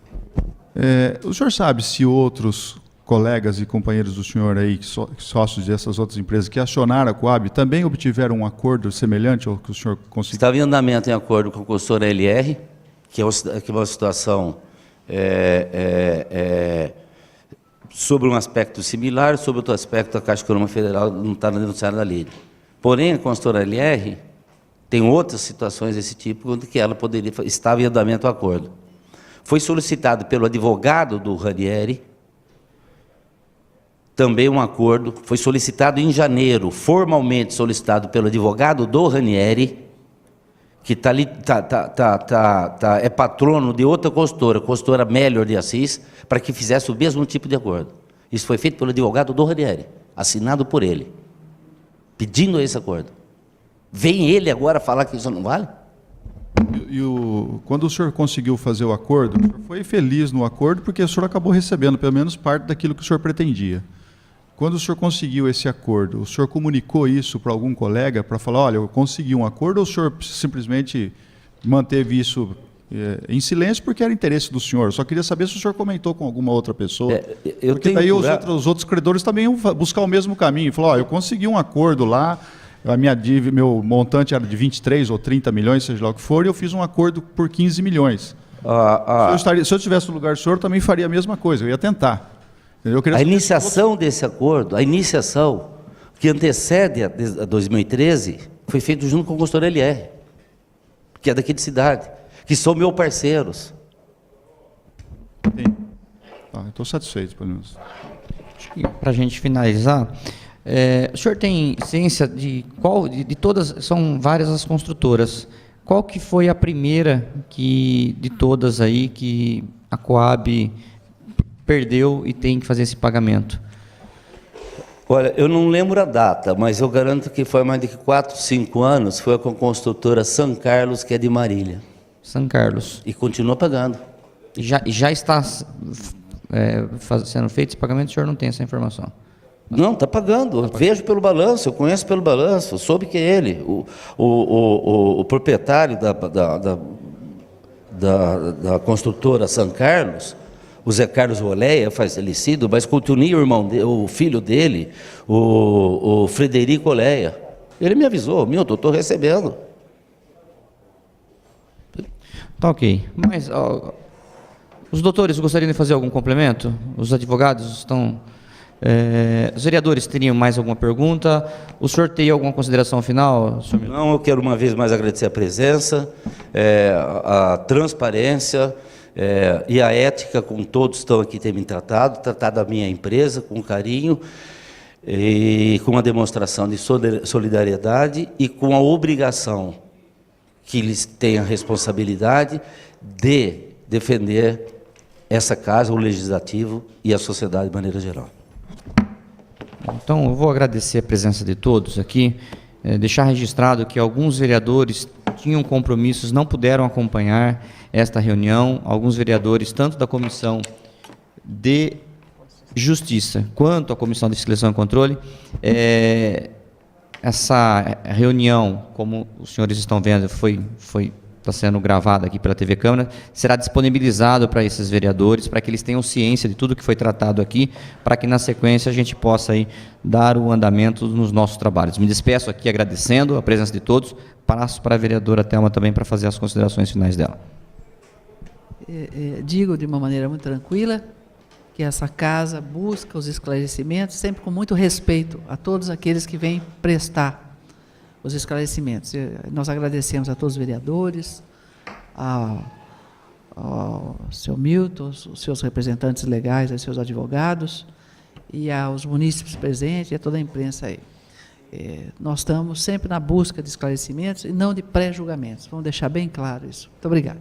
O senhor sabe se outros colegas e companheiros do senhor aí, sócios dessas outras empresas que acionaram a Coab, também obtiveram um acordo semelhante ao que o senhor conseguiu? Estava em andamento em acordo com a consultora LR, que é uma situação sobre um aspecto similar, sobre outro aspecto a Caixa Econômica Federal não está denunciada na lei. Porém, a consultora LR tem outras situações desse tipo, onde que ela estava em andamento o acordo. Foi solicitado pelo advogado do Ranieri também um acordo, foi solicitado em janeiro, formalmente solicitado pelo advogado do Ranieri, que é patrono de outra consultora Melior de Assis, para que fizesse o mesmo tipo de acordo. Isso foi feito pelo advogado do Ranieri, assinado por ele, pedindo esse acordo. Vem ele agora falar que isso não vale? Quando o senhor conseguiu fazer o acordo, o senhor foi feliz no acordo porque o senhor acabou recebendo pelo menos parte daquilo que o senhor pretendia. Quando o senhor conseguiu esse acordo, o senhor comunicou isso para algum colega para falar, olha, eu consegui um acordo, ou o senhor simplesmente manteve isso em silêncio porque era interesse do senhor? Eu só queria saber se o senhor comentou com alguma outra pessoa. Porque daí os outros credores também iam buscar o mesmo caminho. Falou, eu consegui um acordo lá, a minha dívida, meu montante era de 23 ou 30 milhões, seja lá o que for, e eu fiz um acordo por 15 milhões. Se eu estivesse no lugar do senhor, eu também faria a mesma coisa, eu ia tentar. A iniciação desse acordo, a iniciação que antecede a 2013, foi feita junto com o consultor LR, que é daqui de cidade, que são meus parceiros. Estou satisfeito, pelo menos. Para a gente finalizar, o senhor tem ciência de todas, são várias as construtoras, qual que foi a primeira de todas aí que a Coab perdeu e tem que fazer esse pagamento? Olha, eu não lembro a data, mas eu garanto que foi mais de 4, 5 anos, foi com a construtora São Carlos, que é de Marília. São Carlos. E continua pagando. Já está sendo feito esse pagamento, o senhor não tem essa informação? Não, está pagando. Eu vejo pelo balanço, eu conheço pelo balanço, eu soube que é ele, o proprietário da construtora São Carlos, o Zé Carlos Oleia, falecido, mas continua o filho dele, o Frederico Oleia. Ele me avisou, Milton, eu estou recebendo. Tá ok. Mas os doutores gostariam de fazer algum complemento? Os advogados estão... os vereadores teriam mais alguma pergunta? O senhor tem alguma consideração final, senhor Milton? Não, eu quero uma vez mais agradecer a presença, a transparência e a ética com todos estão aqui têm me tratado a minha empresa com carinho e com uma demonstração de solidariedade e com a obrigação que eles têm a responsabilidade de defender essa casa, o legislativo e a sociedade de maneira geral. Então, eu vou agradecer a presença de todos aqui, deixar registrado que alguns vereadores tinham compromissos, não puderam acompanhar esta reunião, alguns vereadores, tanto da Comissão de Justiça quanto a Comissão de Fiscalização e Controle, essa reunião, como os senhores estão vendo, está sendo gravada aqui pela TV Câmara, será disponibilizado para esses vereadores, para que eles tenham ciência de tudo que foi tratado aqui, para que na sequência a gente possa aí dar o andamento nos nossos trabalhos. Me despeço aqui agradecendo a presença de todos, passo para a vereadora Thelma também para fazer as considerações finais dela. Digo de uma maneira muito tranquila que essa casa busca os esclarecimentos sempre com muito respeito a todos aqueles que vêm prestar os esclarecimentos. Nós agradecemos a todos os vereadores, ao seu Milton, os seus representantes legais, aos seus advogados e aos munícipes presentes e a toda a imprensa aí. Nós estamos sempre na busca de esclarecimentos e não de pré-julgamentos. Vamos deixar bem claro isso. Muito obrigado.